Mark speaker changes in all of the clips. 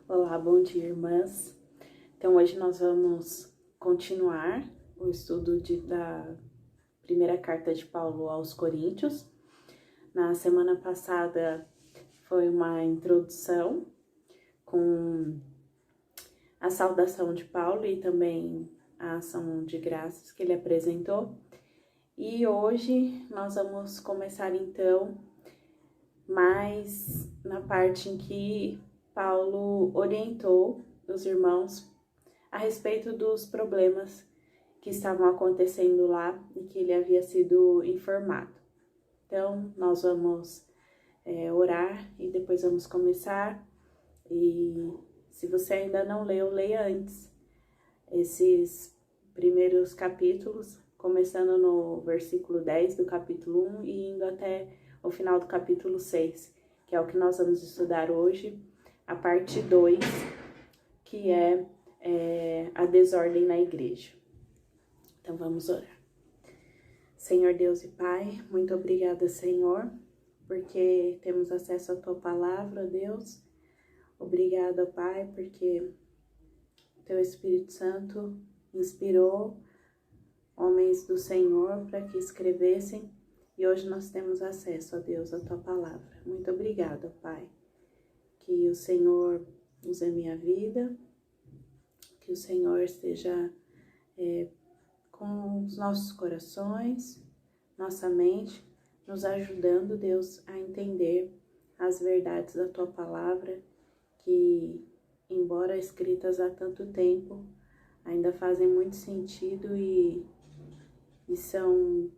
Speaker 1: Olá, bom dia, irmãs. Então, hoje nós vamos continuar o estudo da primeira carta de Paulo aos Coríntios. Na semana passada foi uma introdução com a saudação de Paulo e também a ação de graças que ele apresentou. E hoje nós vamos começar então mais na parte em que Paulo orientou os irmãos a respeito dos problemas que estavam acontecendo lá e que ele havia sido informado. Então, nós vamos orar e depois vamos começar. E se você ainda não leu, leia antes esses primeiros capítulos, começando no versículo 10 do capítulo 1 e indo até o final do capítulo 6, que é o que nós vamos estudar hoje, a parte 2, que é a desordem na igreja. Então vamos orar. Senhor Deus e Pai, muito obrigada, Senhor, porque temos acesso à Tua palavra, Deus. Obrigada, Pai, porque Teu Espírito Santo inspirou homens do Senhor para que escrevessem e hoje nós temos acesso, ó Deus, à Tua palavra. Muito obrigada, Pai. Que o Senhor use a minha vida, que o Senhor esteja com os nossos corações, nossa mente, nos ajudando, Deus, a entender as verdades da Tua palavra, que, embora escritas há tanto tempo, ainda fazem muito sentido e são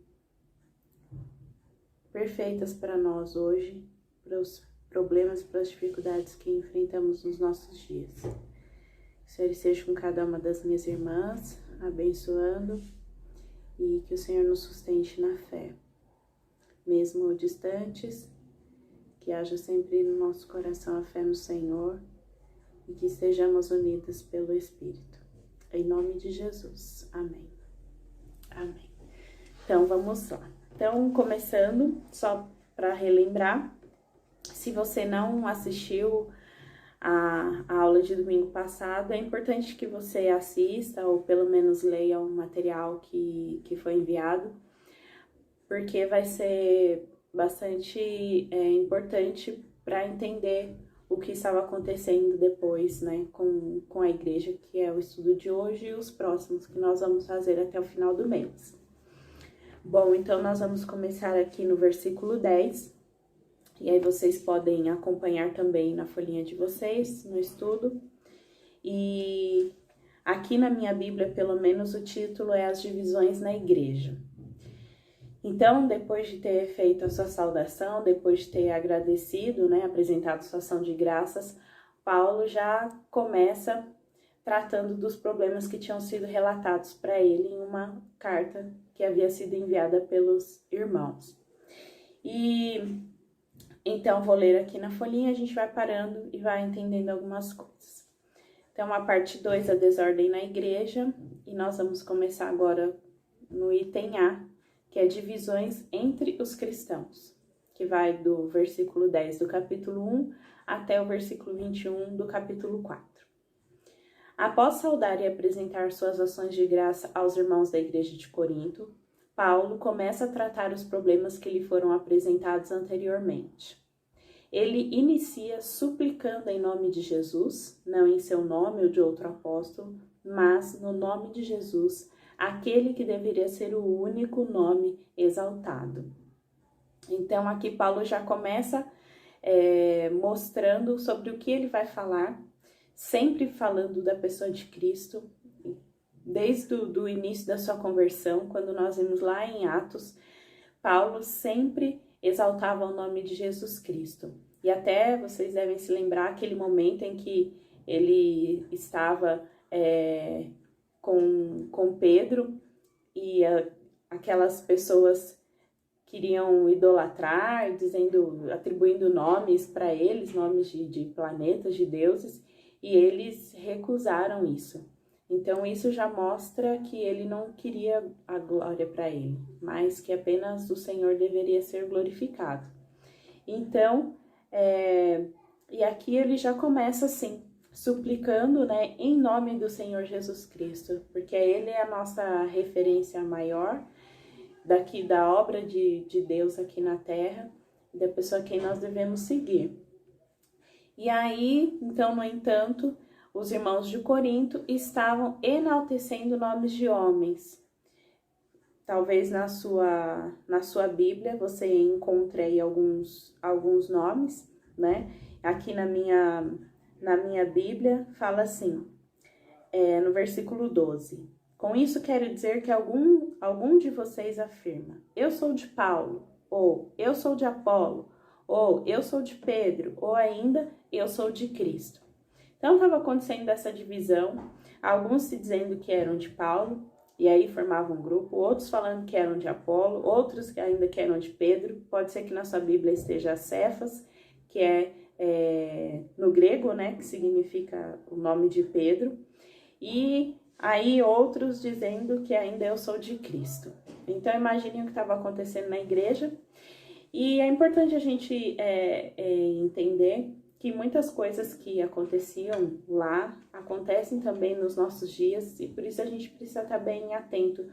Speaker 1: perfeitas para nós hoje, para os problemas, para as dificuldades que enfrentamos nos nossos dias. Que o Senhor esteja com cada uma das minhas irmãs, abençoando, e que o Senhor nos sustente na fé. Mesmo distantes, que haja sempre no nosso coração a fé no Senhor e que estejamos unidas pelo Espírito. Em nome de Jesus. Amém. Amém. Então, vamos lá. Então, começando, só para relembrar, se você não assistiu a aula de domingo passado, é importante que você assista ou pelo menos leia o material que foi enviado, porque vai ser bastante importante para entender o que estava acontecendo depois, né, com a igreja, que é o estudo de hoje e os próximos que nós vamos fazer até o final do mês. Bom, então nós vamos começar aqui no versículo 10, e aí vocês podem acompanhar também na folhinha de vocês, no estudo. E aqui na minha Bíblia, pelo menos, o título é As Divisões na Igreja. Então, depois de ter feito a sua saudação, depois de ter agradecido, né, apresentado sua ação de graças, Paulo já começa tratando dos problemas que tinham sido relatados para ele em uma carta que havia sido enviada pelos irmãos. E então, vou ler aqui na folhinha, a gente vai parando e vai entendendo algumas coisas. Então, a parte 2, a desordem na igreja, e nós vamos começar agora no item A, que é divisões entre os cristãos, que vai do versículo 10 do capítulo 1 até o versículo 21 do capítulo 4. Após saudar e apresentar suas ações de graça aos irmãos da igreja de Corinto, Paulo começa a tratar os problemas que lhe foram apresentados anteriormente. Ele inicia suplicando em nome de Jesus, não em seu nome ou de outro apóstolo, mas no nome de Jesus, aquele que deveria ser o único nome exaltado. Então, aqui Paulo já começa mostrando sobre o que ele vai falar, sempre falando da pessoa de Cristo, desde o início da sua conversão, quando nós vimos lá em Atos, Paulo sempre exaltava o nome de Jesus Cristo. E até vocês devem se lembrar aquele momento em que ele estava com Pedro e aquelas pessoas queriam idolatrar, atribuindo nomes para eles, nomes de planetas, de deuses, e eles recusaram isso. Então, isso já mostra que ele não queria a glória para ele, mas que apenas o Senhor deveria ser glorificado. Então, e aqui ele já começa assim, suplicando, né, em nome do Senhor Jesus Cristo, porque Ele é a nossa referência maior daqui da obra de Deus aqui na Terra, da pessoa a quem nós devemos seguir. E aí, então, no entanto, os irmãos de Corinto estavam enaltecendo nomes de homens. Talvez na sua Bíblia você encontre aí alguns nomes, né? Aqui na minha Bíblia fala assim, no versículo 12. Com isso quero dizer que algum de vocês afirma, eu sou de Paulo, ou eu sou de Apolo, ou eu sou de Pedro, ou ainda eu sou de Cristo. Então estava acontecendo essa divisão, alguns se dizendo que eram de Paulo, e aí formavam um grupo, outros falando que eram de Apolo, outros que ainda que eram de Pedro. Pode ser que na sua Bíblia esteja Cefas, que é no grego, né, que significa o nome de Pedro. E aí outros dizendo que ainda eu sou de Cristo. Então imaginem o que estava acontecendo na igreja. E é importante a gente entender que muitas coisas que aconteciam lá acontecem também nos nossos dias, e por isso a gente precisa estar bem atento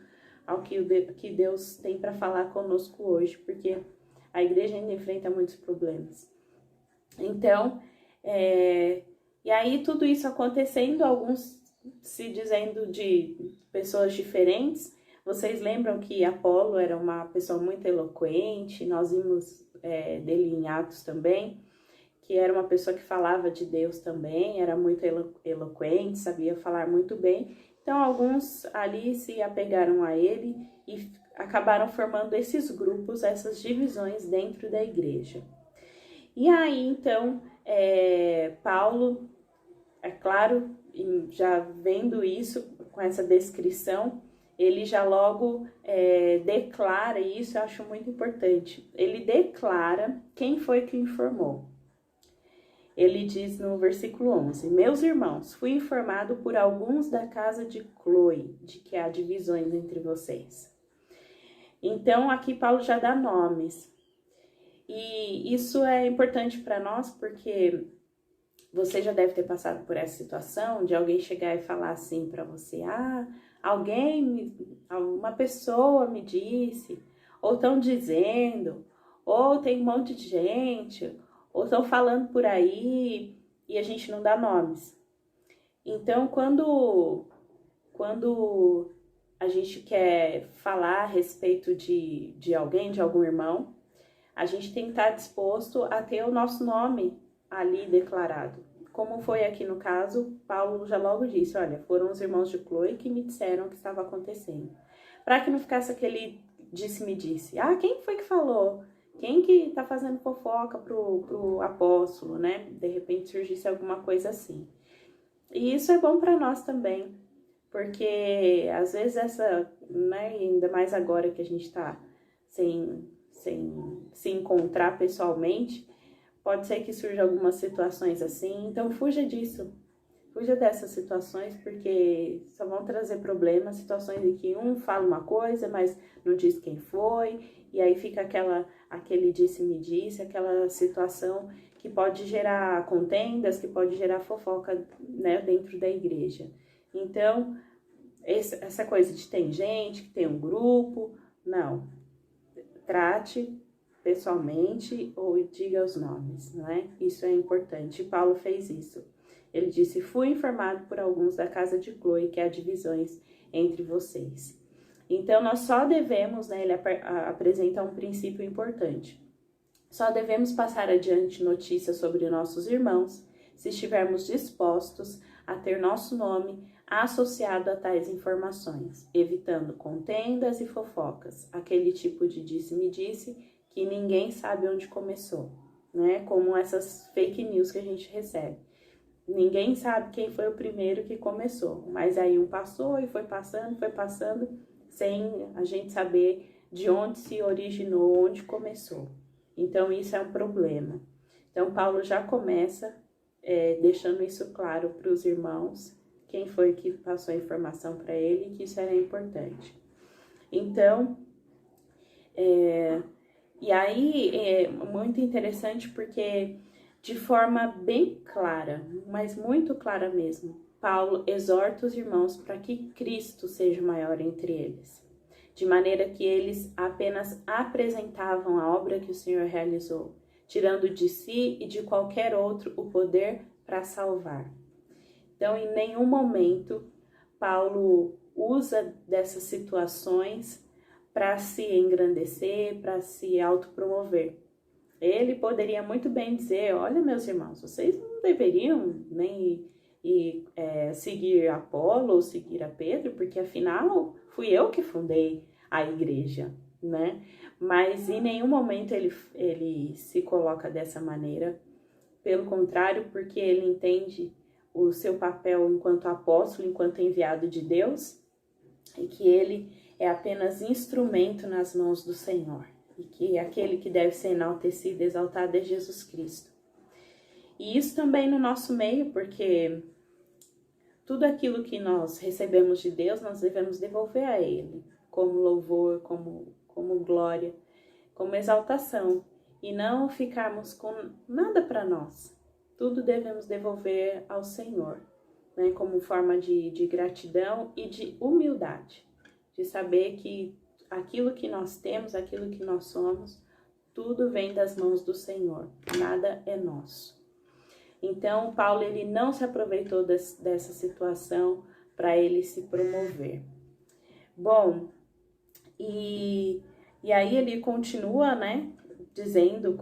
Speaker 1: ao que Deus tem para falar conosco hoje, porque a igreja ainda enfrenta muitos problemas. Então, e aí tudo isso acontecendo, alguns se dizendo de pessoas diferentes. Vocês lembram que Apolo era uma pessoa muito eloquente, nós vimos dele em Atos também, que era uma pessoa que falava de Deus também, era muito eloquente, sabia falar muito bem. Então, alguns ali se apegaram a ele e acabaram formando esses grupos, essas divisões dentro da igreja. E aí, então, Paulo, é claro, já vendo isso, com essa descrição, ele já logo declara, e isso eu acho muito importante, ele declara quem foi que informou. Ele diz no versículo 11, meus irmãos, fui informado por alguns da casa de Cloe, de que há divisões entre vocês. Então, aqui Paulo já dá nomes. E isso é importante para nós, porque você já deve ter passado por essa situação de alguém chegar e falar assim para você, uma pessoa me disse, ou estão dizendo, ou tem um monte de gente, ou estão falando por aí, e a gente não dá nomes. Então, quando a gente quer falar a respeito de alguém, de algum irmão, a gente tem que estar disposto a ter o nosso nome ali declarado. Como foi aqui no caso, Paulo já logo disse, olha, foram os irmãos de Cloe que me disseram o que estava acontecendo. Para que não ficasse aquele disse-me-disse. Quem foi que falou? Quem que tá fazendo fofoca pro apóstolo, né? De repente surgisse alguma coisa assim. E isso é bom para nós também, porque às vezes né, ainda mais agora que a gente tá sem se encontrar pessoalmente, pode ser que surja algumas situações assim, então fuja disso. Fuja dessas situações, porque só vão trazer problemas, situações em que um fala uma coisa, mas não diz quem foi, e aí fica aquele disse-me-disse, aquela situação que pode gerar contendas, que pode gerar fofoca, né, dentro da igreja. Então, essa coisa de tem gente, que tem um grupo, não. Trate pessoalmente ou diga os nomes, não é? Isso é importante, Paulo fez isso. Ele disse, fui informado por alguns da casa de Cloe que há divisões entre vocês. Então, nós só devemos, né, ele apresenta um princípio importante. Só devemos passar adiante notícias sobre nossos irmãos se estivermos dispostos a ter nosso nome associado a tais informações, evitando contendas e fofocas, aquele tipo de disse-me-disse que ninguém sabe onde começou, né? Como essas fake news que a gente recebe. Ninguém sabe quem foi o primeiro que começou, mas aí um passou e foi passando, sem a gente saber de onde se originou, onde começou. Então, isso é um problema. Então, Paulo já começa deixando isso claro para os irmãos, quem foi que passou a informação para ele, que isso era importante. Então, e aí é muito interessante porque De forma bem clara, mas muito clara mesmo, Paulo exorta os irmãos para que Cristo seja maior entre eles, de maneira que eles apenas apresentavam a obra que o Senhor realizou, tirando de si e de qualquer outro o poder para salvar. Então, em nenhum momento, Paulo usa dessas situações para se engrandecer, para se autopromover. Ele poderia muito bem dizer, olha, meus irmãos, vocês não deveriam nem seguir Apolo ou seguir a Pedro, porque afinal fui eu que fundei a igreja, né? Mas em nenhum momento ele se coloca dessa maneira, pelo contrário, porque ele entende o seu papel enquanto apóstolo, enquanto enviado de Deus, e que ele é apenas instrumento nas mãos do Senhor, e que aquele que deve ser enaltecido, exaltado é Jesus Cristo. E isso também no nosso meio, porque tudo aquilo que nós recebemos de Deus, nós devemos devolver a Ele, como louvor, como glória, como exaltação, e não ficarmos com nada para nós. Tudo devemos devolver ao Senhor, né, como forma de gratidão e de humildade, de saber que aquilo que nós temos, aquilo que nós somos, tudo vem das mãos do Senhor, nada é nosso. Então, Paulo ele não se aproveitou dessa situação para ele se promover. Bom, e aí ele continua, né, dizendo,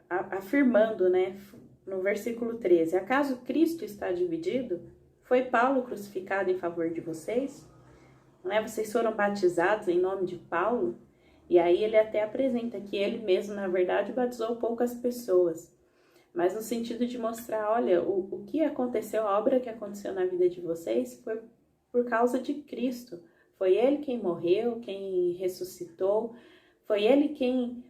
Speaker 1: afirmando, né, no versículo 13, acaso Cristo está dividido? Foi Paulo crucificado em favor de vocês? Né? Vocês foram batizados em nome de Paulo? E aí ele até apresenta que ele mesmo, na verdade, batizou poucas pessoas. Mas no sentido de mostrar, olha, o que aconteceu, a obra que aconteceu na vida de vocês foi por causa de Cristo. Foi Ele quem morreu, quem ressuscitou, foi Ele quem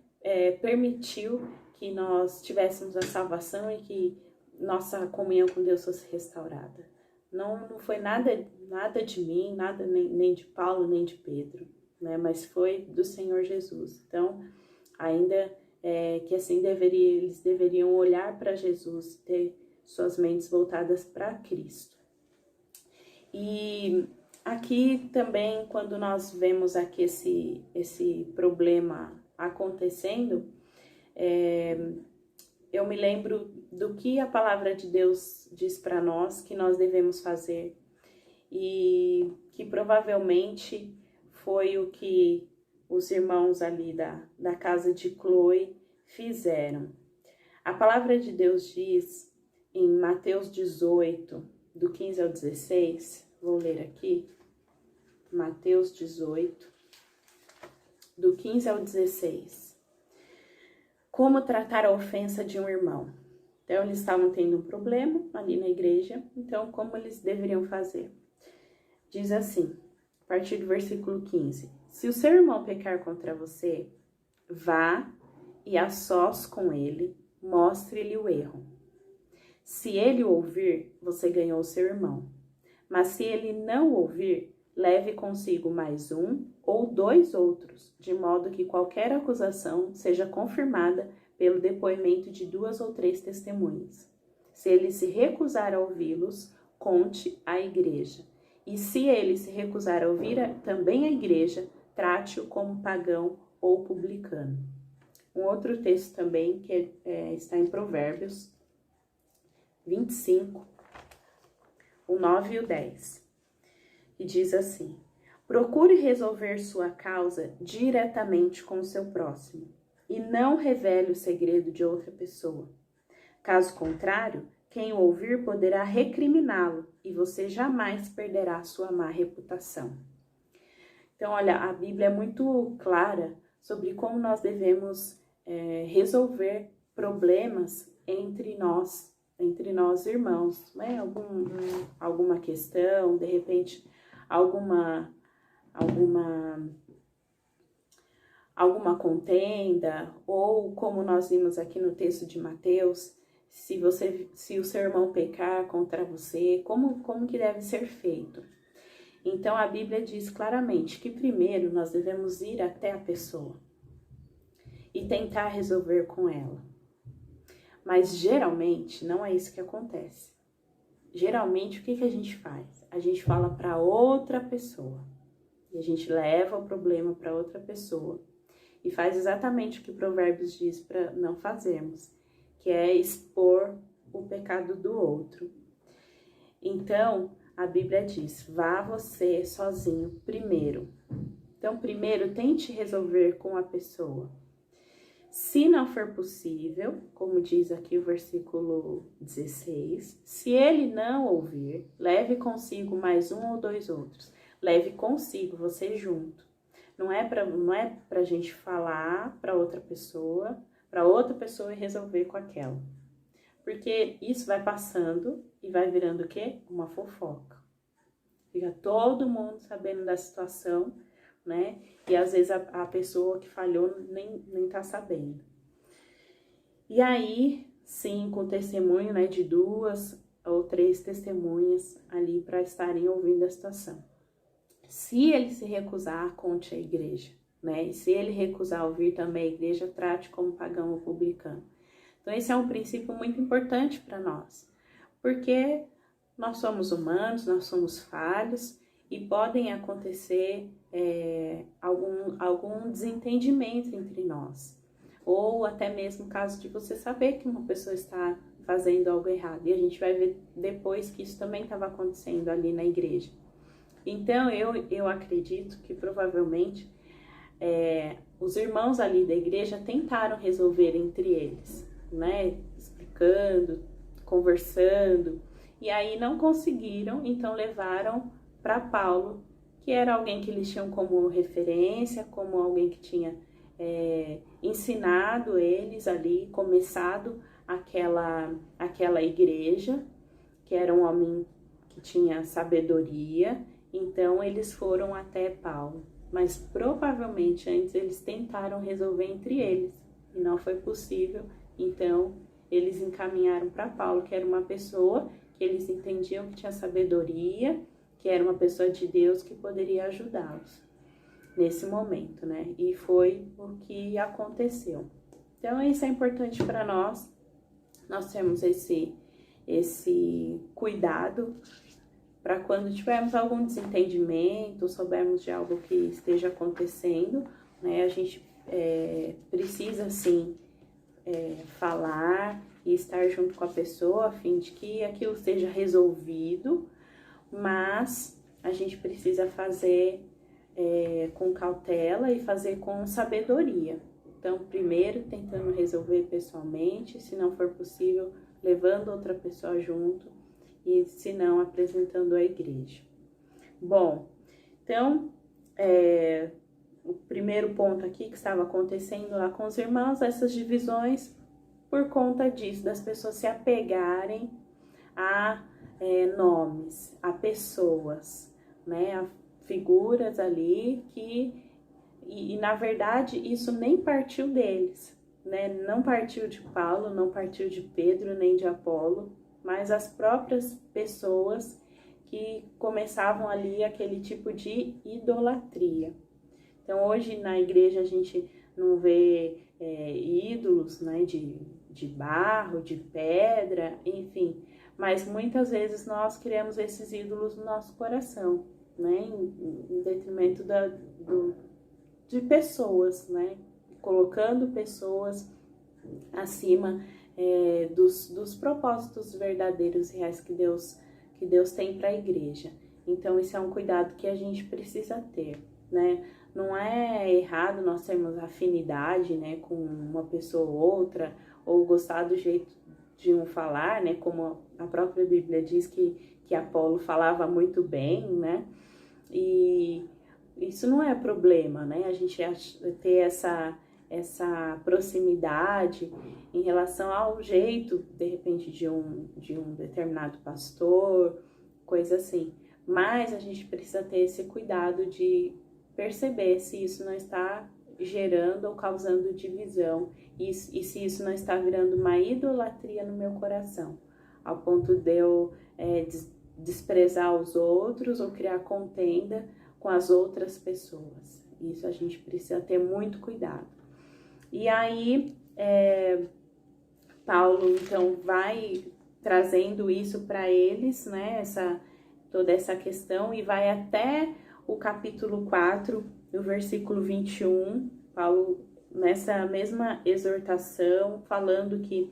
Speaker 1: permitiu que nós tivéssemos a salvação e que nossa comunhão com Deus fosse restaurada. Não foi nada de mim, nada nem de Paulo, nem de Pedro, né? Mas foi do Senhor Jesus. Então, ainda que assim eles deveriam olhar para Jesus, ter suas mentes voltadas para Cristo. E aqui também, quando nós vemos aqui esse problema acontecendo, eu me lembro do que a palavra de Deus diz para nós que nós devemos fazer e que provavelmente foi o que os irmãos ali da casa de Cloe fizeram. A palavra de Deus diz em Mateus 18, do 15 ao 16, vou ler aqui, Mateus 18, do 15 ao 16. Como tratar a ofensa de um irmão? Então, eles estavam tendo um problema ali na igreja, então, como eles deveriam fazer? Diz assim, a partir do versículo 15. Se o seu irmão pecar contra você, vá e a sós com ele, mostre-lhe o erro. Se ele ouvir, você ganhou o seu irmão. Mas se ele não ouvir, leve consigo mais um ou dois outros, de modo que qualquer acusação seja confirmada pelo depoimento de 2 ou 3 testemunhas. Se ele se recusar a ouvi-los, conte à igreja. E se ele se recusar a ouvir também a igreja, trate-o como pagão ou publicano. Um outro texto também que está em Provérbios 25, o 9 e o 10, que diz assim: procure resolver sua causa diretamente com o seu próximo e não revele o segredo de outra pessoa. Caso contrário, quem o ouvir poderá recriminá-lo e você jamais perderá sua má reputação. Então, olha, a Bíblia é muito clara sobre como nós devemos resolver problemas entre nós irmãos, né? Alguma questão, de repente, alguma contenda, ou como nós vimos aqui no texto de Mateus, se o seu irmão pecar contra você, como que deve ser feito? Então a Bíblia diz claramente que primeiro nós devemos ir até a pessoa e tentar resolver com ela. Mas geralmente não é isso que acontece. Geralmente o que a gente faz? A gente fala para outra pessoa. E a gente leva o problema para outra pessoa. E faz exatamente o que Provérbios diz para não fazermos, que é expor o pecado do outro. Então, a Bíblia diz, vá você sozinho primeiro. Então, primeiro, tente resolver com a pessoa. Se não for possível, como diz aqui o versículo 16, se ele não ouvir, leve consigo mais um ou dois outros. Leve consigo, você junto. Não é pra gente falar para outra pessoa e resolver com aquela. Porque isso vai passando e vai virando o quê? Uma fofoca. Fica todo mundo sabendo da situação, né? E às vezes a pessoa que falhou nem tá sabendo. E aí, sim, com testemunho, né, de 2 ou 3 testemunhas ali para estarem ouvindo a situação. Se ele se recusar, conte a igreja, né? E se ele recusar ouvir também a igreja, trate como pagão ou publicano. Então, esse é um princípio muito importante para nós, porque nós somos humanos, nós somos falhos e podem acontecer algum desentendimento entre nós. Ou até mesmo o caso de você saber que uma pessoa está fazendo algo errado. E a gente vai ver depois que isso também estava acontecendo ali na igreja. Então, eu acredito que provavelmente os irmãos ali da igreja tentaram resolver entre eles, né? Explicando, conversando. E aí não conseguiram, então levaram para Paulo, que era alguém que eles tinham como referência, como alguém que tinha ensinado eles ali, começado aquela igreja, que era um homem que tinha sabedoria. Então eles foram até Paulo, mas provavelmente antes eles tentaram resolver entre eles e não foi possível. Então eles encaminharam para Paulo, que era uma pessoa que eles entendiam que tinha sabedoria, que era uma pessoa de Deus que poderia ajudá-los nesse momento, né? E foi o que aconteceu. Então isso é importante para nós temos esse cuidado para quando tivermos algum desentendimento, soubermos de algo que esteja acontecendo, né? A gente precisa sim falar e estar junto com a pessoa a fim de que aquilo seja resolvido, mas a gente precisa fazer com cautela e fazer com sabedoria. Então, primeiro tentando resolver pessoalmente, se não for possível, levando outra pessoa junto e, se não, apresentando à igreja. Bom, então, o primeiro ponto aqui que estava acontecendo lá com os irmãos, essas divisões por conta disso, das pessoas se apegarem a nomes, a pessoas, né, a figuras ali que, e na verdade isso nem partiu deles, né, não partiu de Paulo, não partiu de Pedro, nem de Apolo, mas as próprias pessoas que começavam ali aquele tipo de idolatria. Então hoje na igreja a gente não vê ídolos, né, de barro, de pedra, enfim, mas muitas vezes nós criamos esses ídolos no nosso coração, né, em detrimento de pessoas, né, colocando pessoas acima dos propósitos verdadeiros e reais que Deus tem para a igreja. Então esse é um cuidado que a gente precisa ter, né? Não é errado nós termos afinidade, né, com uma pessoa ou outra, ou gostar do jeito de um falar, né, como a própria Bíblia diz que Apolo falava muito bem, né? E isso não é problema, né? A gente ter essa proximidade em relação ao jeito, de repente, de um determinado pastor, coisa assim. Mas a gente precisa ter esse cuidado de perceber se isso não está gerando ou causando divisão e se isso não está virando uma idolatria no meu coração, ao ponto de eu desprezar os outros ou criar contenda com as outras pessoas. Isso a gente precisa ter muito cuidado. E aí, Paulo, então, vai trazendo isso para eles, né, toda essa questão, e vai até o capítulo 4, o versículo 21, Paulo, nessa mesma exortação, falando que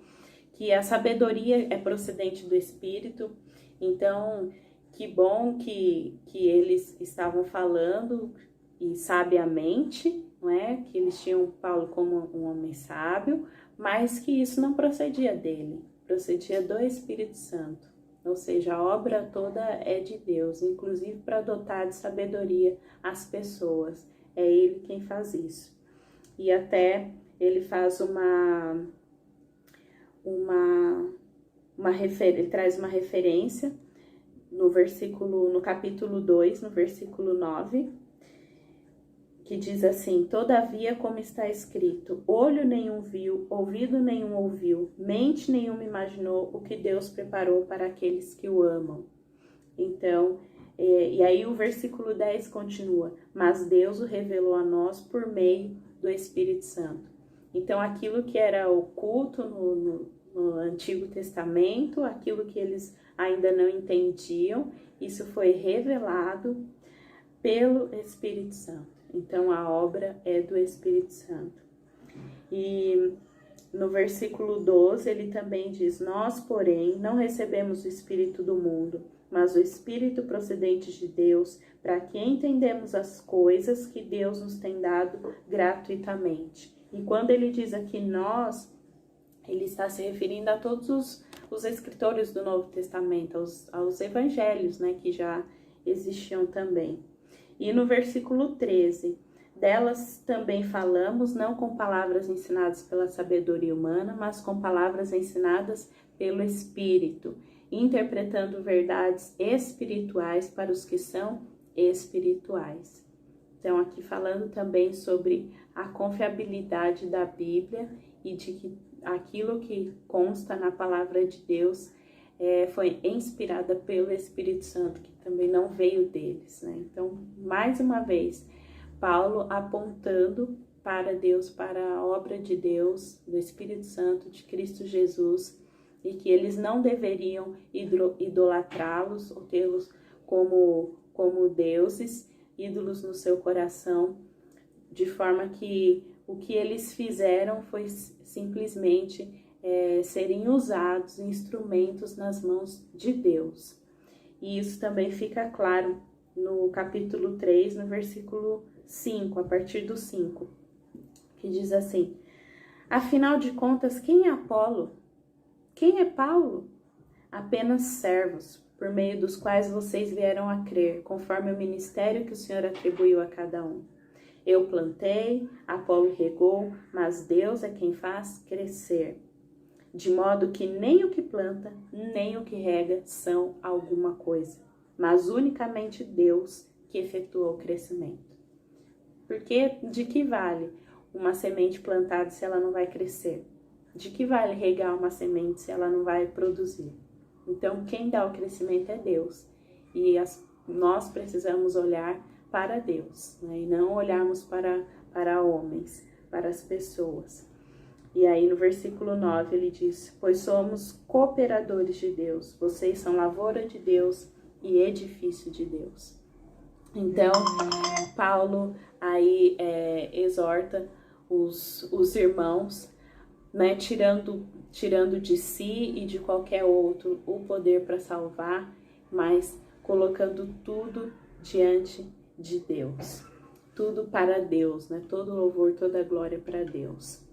Speaker 1: a sabedoria é procedente do Espírito. Então, que bom que eles estavam falando, e sabiamente, não é? Que eles tinham Paulo como um homem sábio, mas que isso não procedia dele, procedia do Espírito Santo. Ou seja, a obra toda é de Deus, inclusive para dotar de sabedoria as pessoas. É Ele quem faz isso. E até ele faz ele traz uma referência no capítulo 2, no versículo 9, que diz assim: todavia, como está escrito, olho nenhum viu, ouvido nenhum ouviu, mente nenhuma imaginou o que Deus preparou para aqueles que o amam. Então, e aí o versículo 10 continua: mas Deus o revelou a nós por meio do Espírito Santo. Então, aquilo que era oculto no Antigo Testamento, aquilo que eles ainda não entendiam, isso foi revelado pelo Espírito Santo. Então, a obra é do Espírito Santo. E no versículo 12, ele também diz: nós, porém, não recebemos o Espírito do mundo, mas o Espírito procedente de Deus, para que entendamos as coisas que Deus nos tem dado gratuitamente. E quando ele diz aqui nós, ele está se referindo a todos os escritores do Novo Testamento, aos evangelhos, né, que já existiam também. E no versículo 13, delas também falamos, não com palavras ensinadas pela sabedoria humana, mas com palavras ensinadas pelo Espírito, interpretando verdades espirituais para os que são espirituais. Então, aqui falando também sobre a confiabilidade da Bíblia e de que aquilo que consta na palavra de Deus foi inspirada pelo Espírito Santo, que também não veio deles, né? Então, mais uma vez, Paulo apontando para Deus, para a obra de Deus, do Espírito Santo, de Cristo Jesus, e que eles não deveriam idolatrá-los ou tê-los como deuses, ídolos no seu coração, de forma que o que eles fizeram foi simplesmente serem usados, instrumentos nas mãos de Deus. E isso também fica claro no capítulo 3, no versículo 5, a partir do 5, que diz assim: afinal de contas, quem é Apolo? Quem é Paulo? Apenas servos, por meio dos quais vocês vieram a crer, conforme o ministério que o Senhor atribuiu a cada um. Eu plantei, Apolo regou, mas Deus é quem faz crescer. De modo que nem o que planta, nem o que rega são alguma coisa, mas unicamente Deus que efetua o crescimento. Porque de que vale uma semente plantada se ela não vai crescer? De que vale regar uma semente se ela não vai produzir? Então, quem dá o crescimento é Deus. E nós precisamos olhar para Deus, né? E não olharmos para homens, para as pessoas. E aí no versículo 9 ele diz: pois somos cooperadores de Deus, vocês são lavoura de Deus e edifício de Deus. Então, Paulo aí exorta os irmãos, né, tirando de si e de qualquer outro o poder para salvar, mas colocando tudo diante de Deus. Tudo para Deus, né? Todo louvor, toda glória para Deus.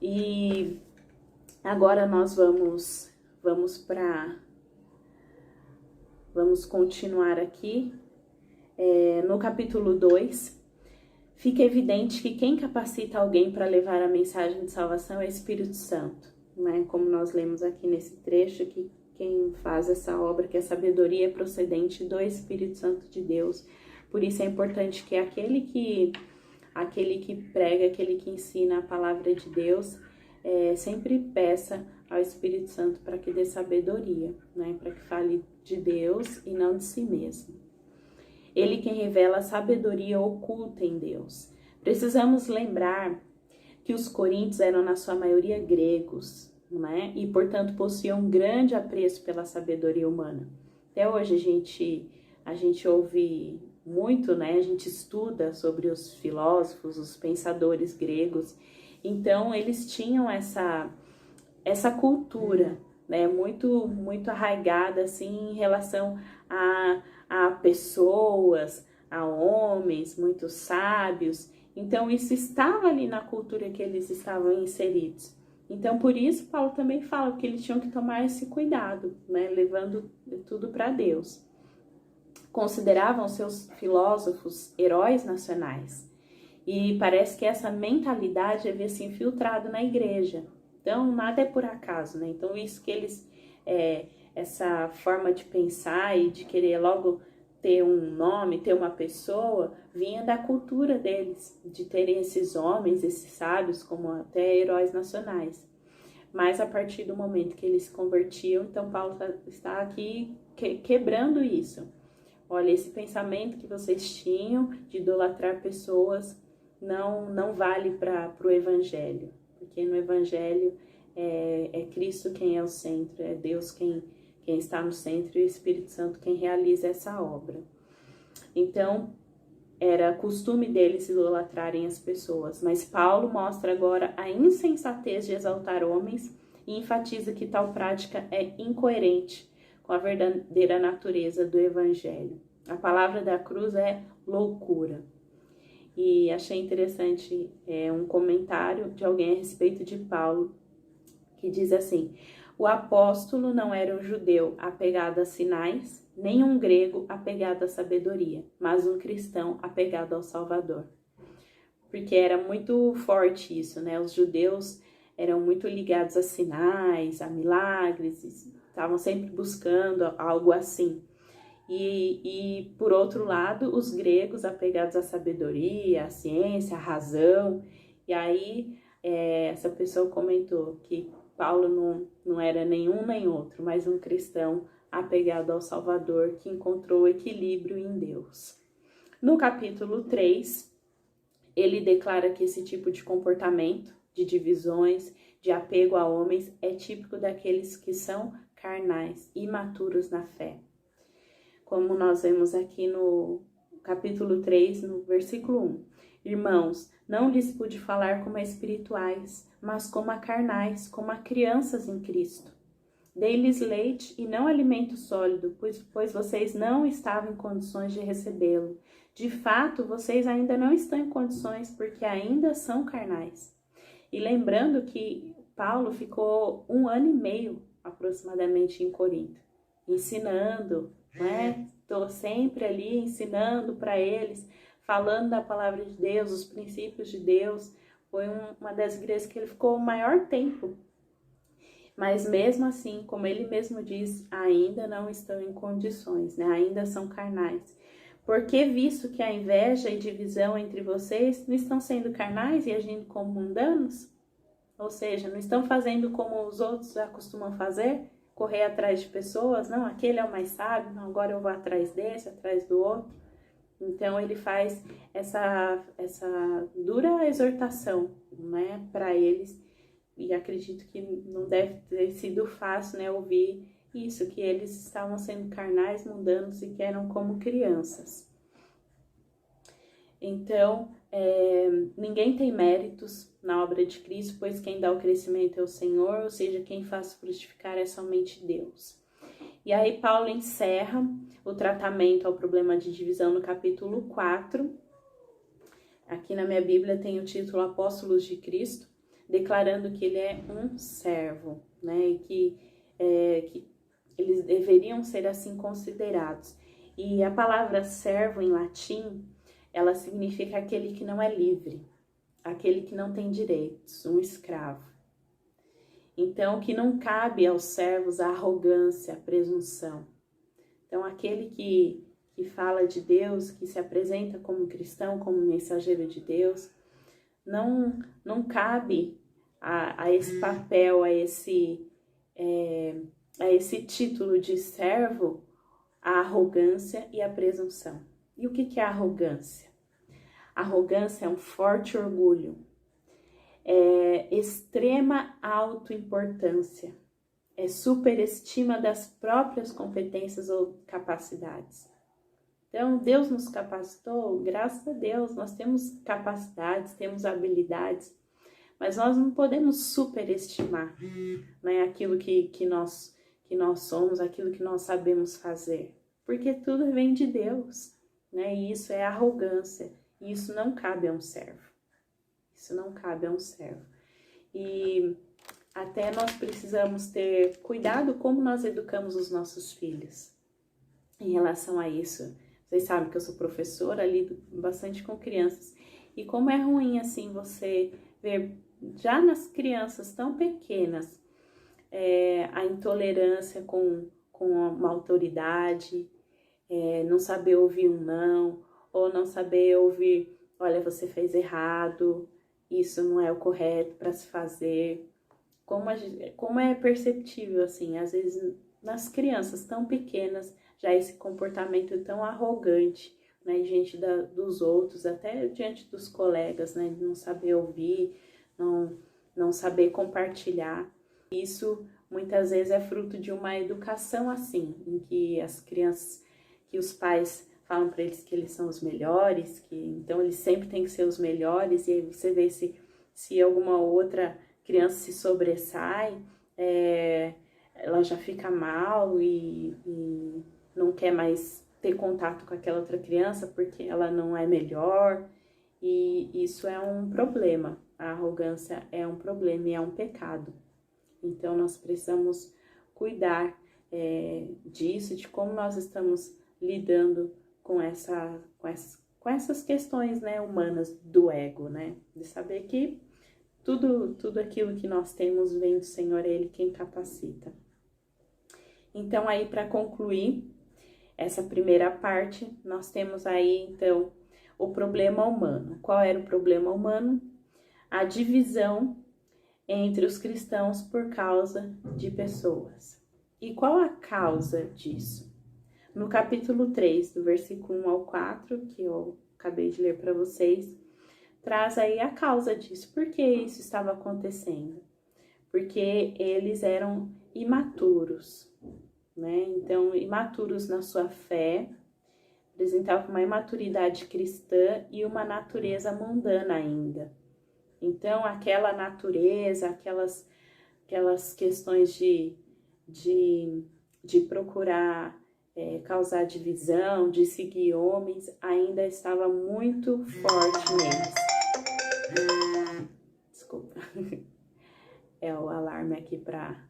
Speaker 1: E agora nós vamos continuar aqui no capítulo 2. Fica evidente que quem capacita alguém para levar a mensagem de salvação é o Espírito Santo, né? Como nós lemos aqui nesse trecho, que quem faz essa obra, que a sabedoria é procedente do Espírito Santo de Deus. Por isso é importante que aquele que prega, aquele que ensina a palavra de Deus, sempre peça ao Espírito Santo para que dê sabedoria, né? Para que fale de Deus e não de si mesmo. Ele quem revela a sabedoria oculta em Deus. Precisamos lembrar que os coríntios eram na sua maioria gregos, né? E, portanto, possuía um grande apreço pela sabedoria humana. Até hoje a gente ouve muito, né? A gente estuda sobre os filósofos, os pensadores gregos. Então, eles tinham essa cultura, né? Muito arraigada, assim, em relação a pessoas, a homens, muito sábios. Então, isso estava ali na cultura que eles estavam inseridos. Então, por isso, Paulo também fala que eles tinham que tomar esse cuidado, né? Levando tudo para Deus. Consideravam seus filósofos heróis nacionais. E parece que essa mentalidade havia se infiltrado na igreja. Então, nada é por acaso, né? Então, isso que eles... essa forma de pensar e de querer logo ter um nome, ter uma pessoa, vinha da cultura deles, de terem esses homens, esses sábios, como até heróis nacionais. Mas a partir do momento que eles se convertiam, então Paulo está aqui quebrando isso. Olha, esse pensamento que vocês tinham de idolatrar pessoas não vale para o evangelho, porque no evangelho é Cristo quem é o centro, é Deus quem está no centro e o Espírito Santo quem realiza essa obra. Então, era costume deles idolatrarem as pessoas, mas Paulo mostra agora a insensatez de exaltar homens e enfatiza que tal prática é incoerente com a verdadeira natureza do evangelho. A palavra da cruz é loucura. E achei interessante um comentário de alguém a respeito de Paulo, que diz assim: o apóstolo não era um judeu apegado a sinais, nem um grego apegado à sabedoria, mas um cristão apegado ao Salvador. Porque era muito forte isso, né? Os judeus eram muito ligados a sinais, a milagres, estavam sempre buscando algo assim. E por outro lado, os gregos apegados à sabedoria, à ciência, à razão. E aí, essa pessoa comentou que Paulo não era nenhum nem outro, mas um cristão apegado ao Salvador, que encontrou equilíbrio em Deus. No capítulo 3, ele declara que esse tipo de comportamento, de divisões, de apego a homens, é típico daqueles que são carnais, imaturos na fé. Como nós vemos aqui no capítulo 3, no versículo 1. Irmãos, não lhes pude falar como a espirituais, mas como a carnais, como a crianças em Cristo. Dei-lhes leite e não alimento sólido, pois vocês não estavam em condições de recebê-lo. De fato, vocês ainda não estão em condições, porque ainda são carnais. E lembrando que Paulo ficou 1 ano e meio, aproximadamente, em Corinto, ensinando, né? Estou sempre ali ensinando para eles, falando da palavra de Deus, os princípios de Deus. Foi uma das igrejas que ele ficou o maior tempo. Mas mesmo assim, como ele mesmo diz, ainda não estão em condições, né? Ainda são carnais. Porque visto que a inveja e divisão entre vocês não estão sendo carnais e agindo como mundanos? Ou seja, não estão fazendo como os outros já costumam fazer? Correr atrás de pessoas? Não, aquele é o mais sábio, não, agora eu vou atrás desse, atrás do outro. Então ele faz essa dura exortação, né, para eles. E acredito que não deve ter sido fácil, né, ouvir isso, que eles estavam sendo carnais, mundanos e que eram como crianças. Então, ninguém tem méritos na obra de Cristo, pois quem dá o crescimento é o Senhor, ou seja, quem faz frutificar é somente Deus. E aí Paulo encerra o tratamento ao problema de divisão no capítulo 4. Aqui na minha Bíblia tem o título Apóstolos de Cristo, declarando que ele é um servo, né, e que eles deveriam ser assim considerados. E a palavra servo em latim, ela significa aquele que não é livre, aquele que não tem direitos, um escravo. Então, que não cabe aos servos a arrogância, a presunção. Então, aquele que fala de Deus, que se apresenta como cristão, como mensageiro de Deus, não cabe a esse papel, a esse título de servo, a arrogância e a presunção. E o que é arrogância? Arrogância é um forte orgulho, extrema autoimportância, superestima das próprias competências ou capacidades. Então, Deus nos capacitou, graças a Deus, nós temos capacidades, temos habilidades, mas nós não podemos superestimar, né, aquilo que nós somos, aquilo que nós sabemos fazer, porque tudo vem de Deus, né, e isso é arrogância, e isso não cabe a um servo, isso não cabe a um servo. E até nós precisamos ter cuidado como nós educamos os nossos filhos em relação a isso. Vocês sabem que eu sou professora, lido bastante com crianças. E como é ruim, assim, você ver já nas crianças tão pequenas a intolerância com uma autoridade, não saber ouvir um não, ou não saber ouvir, olha, você fez errado, isso não é o correto para se fazer. Como é perceptível, assim, às vezes nas crianças tão pequenas, já esse comportamento tão arrogante, né, diante dos outros, até diante dos colegas, né, de não saber ouvir, não saber compartilhar. Isso muitas vezes é fruto de uma educação assim, em que as crianças, que os pais falam para eles que eles são os melhores, que então eles sempre têm que ser os melhores, e aí você vê se alguma outra criança se sobressai, ela já fica mal e não quer mais ter contato com aquela outra criança porque ela não é melhor, e isso é um problema. A arrogância é um problema e é um pecado. Então nós precisamos cuidar disso, de como nós estamos lidando com essas questões, né, humanas do ego, né, de saber que tudo aquilo que nós temos vem do Senhor, é Ele quem capacita. Então, aí, para concluir essa primeira parte, nós temos aí, então, o problema humano. Qual era o problema humano? A divisão entre os cristãos por causa de pessoas. E qual a causa disso? No capítulo 3, do versículo 1 ao 4, que eu acabei de ler para vocês, traz aí a causa disso. Por que isso estava acontecendo? Porque eles eram imaturos, né? Então, imaturos na sua fé, apresentavam uma imaturidade cristã e uma natureza mundana ainda. Então, aquela natureza, aquelas questões de procurar causar divisão, de seguir homens, ainda estava muito forte neles. Desculpa. É o alarme aqui para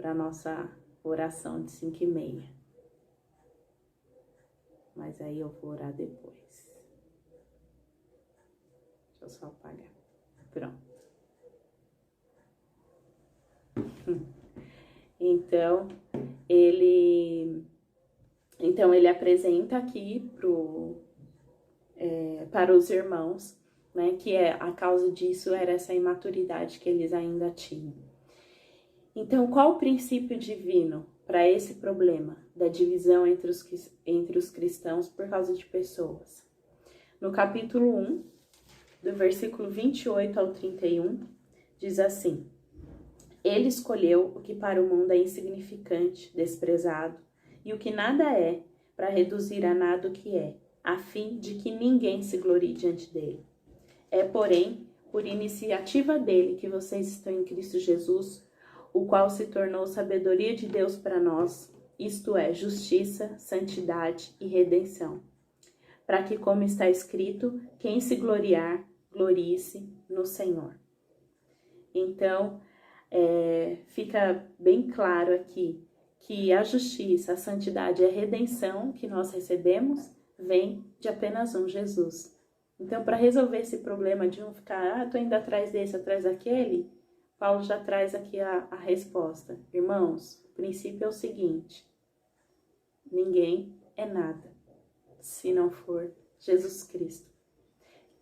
Speaker 1: a nossa oração de 5h30. Mas aí eu vou orar depois. Deixa eu só apagar. Pronto. Então ele apresenta aqui para os irmãos, né, que a causa disso era essa imaturidade que eles ainda tinham. Então, qual o princípio divino para esse problema da divisão entre os cristãos por causa de pessoas? No capítulo 1, do versículo 28 ao 31, diz assim: Ele escolheu o que para o mundo é insignificante, desprezado, e o que nada é, para reduzir a nada o que é, a fim de que ninguém se glorie diante dele. É, porém, por iniciativa dele que vocês estão em Cristo Jesus, o qual se tornou sabedoria de Deus para nós, isto é, justiça, santidade e redenção. Para que, como está escrito, quem se gloriar, glorie-se no Senhor. Então, fica bem claro aqui que a justiça, a santidade e a redenção que nós recebemos vem de apenas um, Jesus. Então, para resolver esse problema de um ficar, tô indo atrás desse, atrás daquele, Paulo já traz aqui a resposta. Irmãos, o princípio é o seguinte: ninguém é nada se não for Jesus Cristo.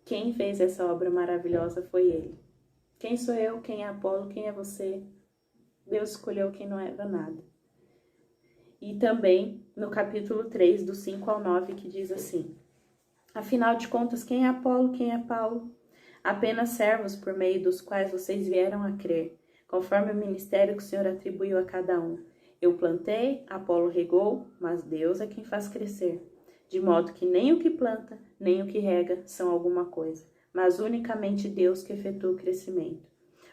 Speaker 1: Quem fez essa obra maravilhosa foi Ele. Quem sou eu? Quem é Apolo? Quem é você? Deus escolheu quem não era nada. E também no capítulo 3, do 5 ao 9, que diz assim: Afinal de contas, quem é Apolo? Quem é Paulo? apenas servos por meio dos quais vocês vieram a crer, conforme o ministério que o Senhor atribuiu a cada um. Eu plantei, Apolo regou, mas Deus é quem faz crescer. De modo que nem o que planta, nem o que rega são alguma coisa, mas unicamente Deus que efetua o crescimento.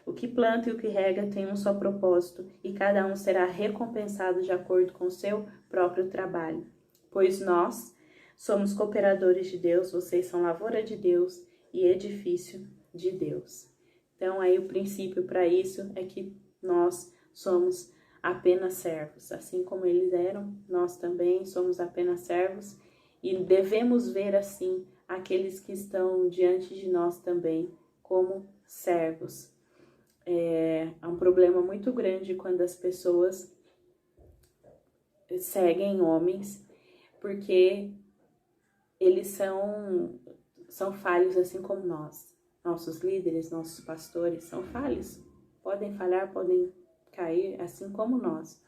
Speaker 1: O que planta e o que rega têm um só propósito, e cada um será recompensado de acordo com o seu próprio trabalho. Pois nós somos cooperadores de Deus, vocês são lavoura de Deus e edifício de Deus. Então, aí o princípio para isso é que nós somos apenas servos. Assim como eles eram, nós também somos apenas servos e devemos ver assim aqueles que estão diante de nós também como servos. É um problema muito grande quando as pessoas seguem homens, porque eles são falhos assim como nós. Nossos líderes, nossos pastores são falhos. Podem falhar, podem cair, assim como nós.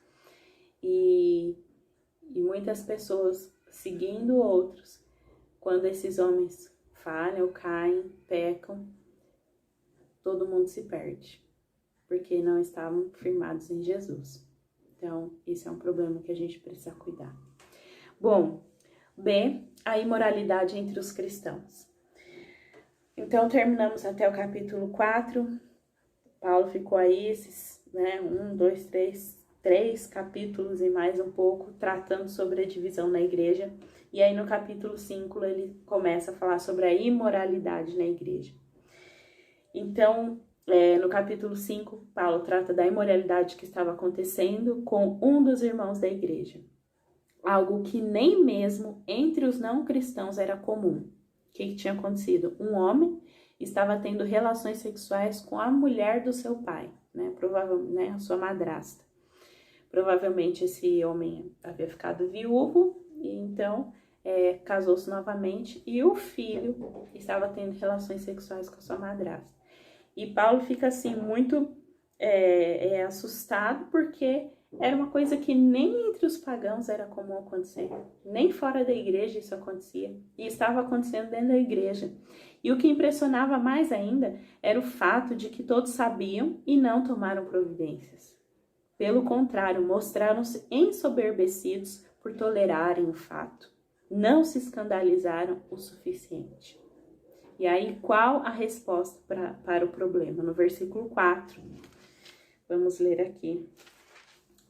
Speaker 1: E muitas pessoas seguindo outros, quando esses homens falham, caem, pecam, todo mundo se perde, porque não estavam firmados em Jesus. Então, esse é um problema que a gente precisa cuidar. Bom, B, a imoralidade entre os cristãos. Então, terminamos até o capítulo 4. Paulo ficou aí esses, 3 capítulos e mais um pouco, tratando sobre a divisão na igreja. E aí, no capítulo 5, ele começa a falar sobre a imoralidade na igreja. Então, no capítulo 5, Paulo trata da imoralidade que estava acontecendo com um dos irmãos da igreja. Algo que nem mesmo entre os não cristãos era comum. O que tinha acontecido? Um homem estava tendo relações sexuais com a mulher do seu pai, provavelmente, a sua madrasta. Provavelmente esse homem havia ficado viúvo e então casou-se novamente e o filho estava tendo relações sexuais com a sua madrasta. E Paulo fica assim muito assustado porque era uma coisa que nem entre os pagãos era comum acontecer, nem fora da igreja isso acontecia, e estava acontecendo dentro da igreja. E o que impressionava mais ainda era o fato de que todos sabiam e não tomaram providências. Pelo contrário, mostraram-se ensoberbecidos por tolerarem o fato. Não se escandalizaram o suficiente. E aí, qual a resposta para o problema? No versículo 4, vamos ler aqui.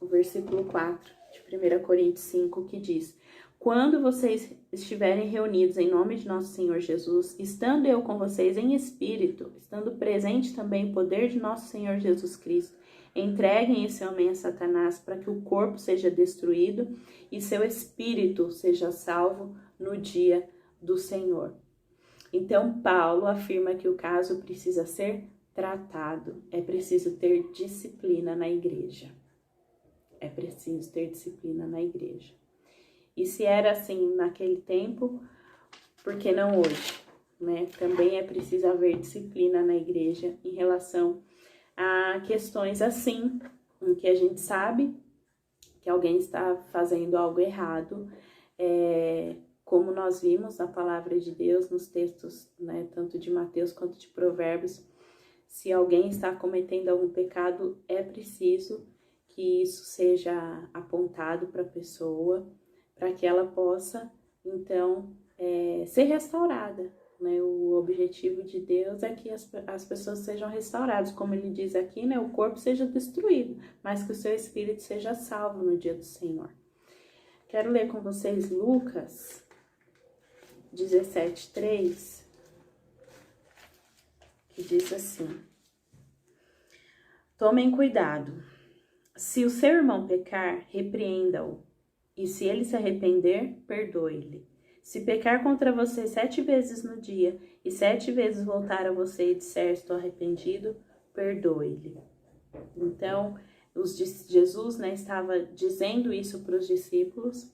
Speaker 1: O versículo 4 de 1 Coríntios 5, que diz: quando vocês estiverem reunidos em nome de nosso Senhor Jesus, estando eu com vocês em espírito, estando presente também o poder de nosso Senhor Jesus Cristo, entreguem esse homem a Satanás para que o corpo seja destruído e seu espírito seja salvo no dia do Senhor. Então, Paulo afirma que o caso precisa ser tratado, é preciso ter disciplina na igreja. É preciso ter disciplina na igreja. E se era assim naquele tempo, por que não hoje? Também é preciso haver disciplina na igreja em relação a questões assim, em que a gente sabe que alguém está fazendo algo errado, como nós vimos na palavra de Deus, nos textos, tanto de Mateus quanto de Provérbios. Se alguém está cometendo algum pecado, é preciso que isso seja apontado para a pessoa, para que ela possa, então, ser restaurada. O objetivo de Deus é que as pessoas sejam restauradas, como ele diz aqui, o corpo seja destruído, mas que o seu espírito seja salvo no dia do Senhor. Quero ler com vocês Lucas 17:3, que diz assim: tomem cuidado. Se o seu irmão pecar, repreenda-o, e se ele se arrepender, perdoe-lhe. Se pecar contra você 7 vezes no dia, e 7 vezes voltar a você e disser estou arrependido, perdoe-lhe. Então, Jesus estava dizendo isso para os discípulos,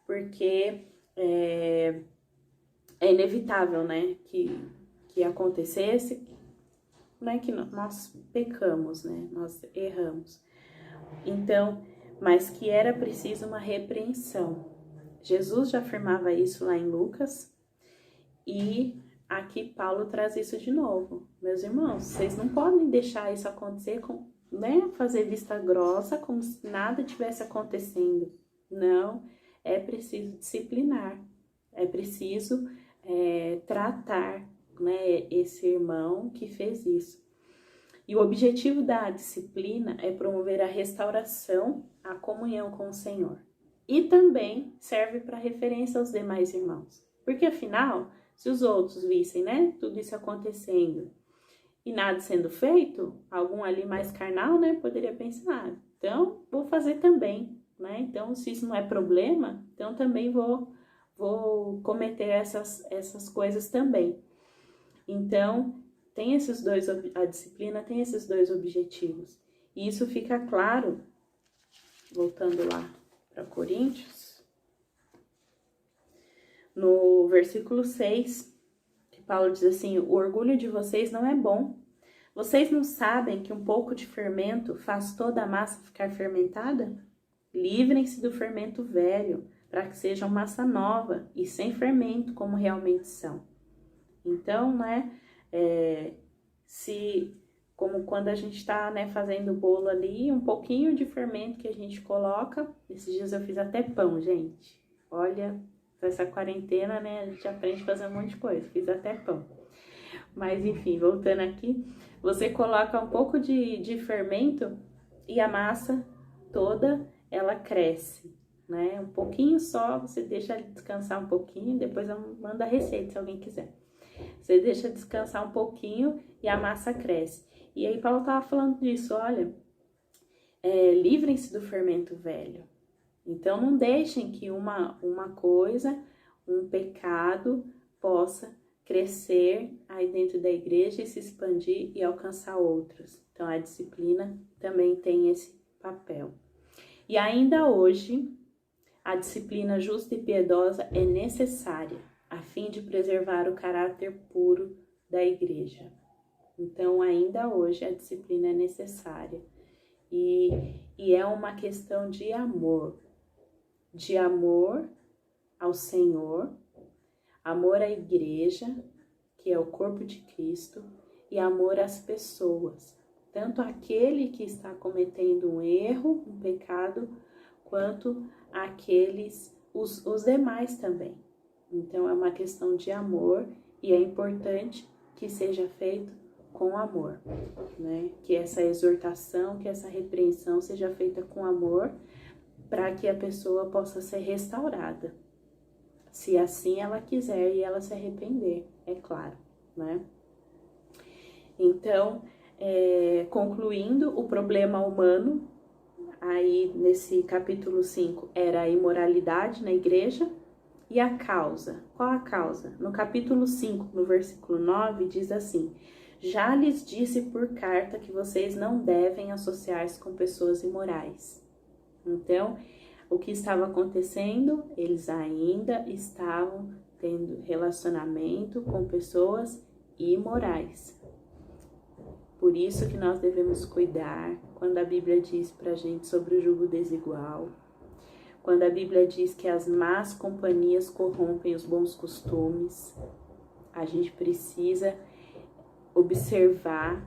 Speaker 1: porque é inevitável que acontecesse, que nós pecamos, nós erramos. Então, mas que era preciso uma repreensão. Jesus já afirmava isso lá em Lucas, e aqui Paulo traz isso de novo. Meus irmãos, vocês não podem deixar isso acontecer, né? Fazer vista grossa, como se nada tivesse acontecendo. Não, é preciso disciplinar, é preciso tratar, né, esse irmão que fez isso. E o objetivo da disciplina é promover a restauração, a comunhão com o Senhor. E também serve para referência aos demais irmãos. Porque afinal, se os outros vissem, né, tudo isso acontecendo e nada sendo feito, algum ali mais carnal, né, poderia pensar, então vou fazer também, né? Então, se isso não é problema, então também vou cometer essas coisas também. Então, a disciplina tem esses dois objetivos. E isso fica claro, voltando lá para Coríntios, no versículo 6, que Paulo diz assim: o orgulho de vocês não é bom. Vocês não sabem que um pouco de fermento faz toda a massa ficar fermentada? Livrem-se do fermento velho, para que sejam massa nova e sem fermento, como realmente são. Então, né, como quando a gente está, né, fazendo o bolo ali, um pouquinho de fermento que a gente coloca. Esses dias eu fiz até pão, gente. Olha, essa quarentena, né, a gente aprende a fazer um monte de coisa. Fiz até pão. Mas, enfim, voltando aqui, você coloca um pouco de fermento e a massa toda, ela cresce, né? Um pouquinho só, você deixa descansar um pouquinho, depois eu mando a receita se alguém quiser. Você deixa descansar um pouquinho e a massa cresce. E aí Paulo estava falando disso, olha, livrem-se do fermento velho. Então não deixem que uma coisa, um pecado, possa crescer aí dentro da igreja e se expandir e alcançar outros. Então a disciplina também tem esse papel. E ainda hoje, a disciplina justa e piedosa é necessária, a fim de preservar o caráter puro da igreja. Então, ainda hoje, a disciplina é necessária. E é uma questão de amor ao Senhor, amor à igreja, que é o corpo de Cristo, e amor às pessoas, tanto aquele que está cometendo um erro, um pecado, quanto os demais também. Então, é uma questão de amor e é importante que seja feito com amor, né? Que essa exortação, que essa repreensão seja feita com amor, para que a pessoa possa ser restaurada, se assim ela quiser e ela se arrepender, é claro, né? Então, concluindo, o problema humano, aí nesse capítulo 5, era a imoralidade na igreja. E a causa? Qual a causa? No capítulo 5, no versículo 9, diz assim: já lhes disse por carta que vocês não devem associar-se com pessoas imorais. Então, o que estava acontecendo? Eles ainda estavam tendo relacionamento com pessoas imorais. Por isso que nós devemos cuidar quando a Bíblia diz pra gente sobre o jugo desigual, quando a Bíblia diz que as más companhias corrompem os bons costumes. A gente precisa observar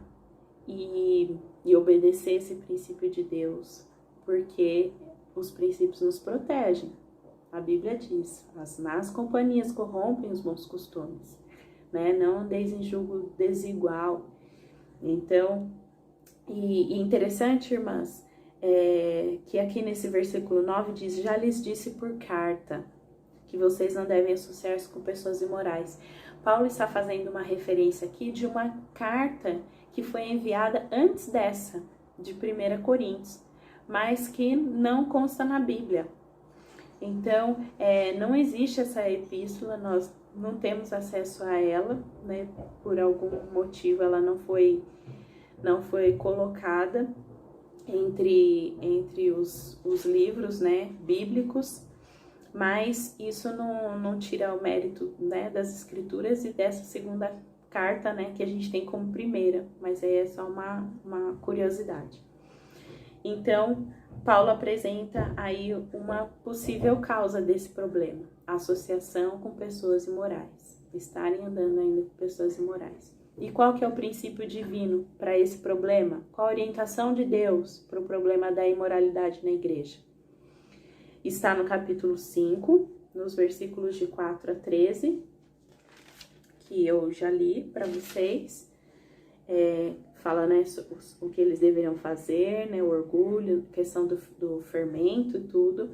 Speaker 1: e obedecer esse princípio de Deus, porque os princípios nos protegem. A Bíblia diz: as más companhias corrompem os bons costumes, né? Não andeis em jugo desigual. Então, e interessante, irmãs, que aqui nesse versículo 9 diz: já lhes disse por carta que vocês não devem associar-se com pessoas imorais. Paulo está fazendo uma referência aqui de uma carta que foi enviada antes dessa, de 1 Coríntios, mas que não consta na Bíblia. Então, não existe essa epístola, nós não temos acesso a ela, né? Por algum motivo ela não foi colocada entre os livros, né, bíblicos, mas isso não tira o mérito, né, das escrituras e dessa segunda carta, né, que a gente tem como primeira, mas é só uma curiosidade. Então, Paulo apresenta aí uma possível causa desse problema: associação com pessoas imorais. estarem andando ainda com pessoas imorais. E qual que é o princípio divino para esse problema? Qual a orientação de Deus para o problema da imoralidade na igreja? Está no capítulo 5, nos versículos de 4 a 13, que eu já li para vocês. Fala, né, o que eles deveriam fazer, né, o orgulho, questão do fermento e tudo.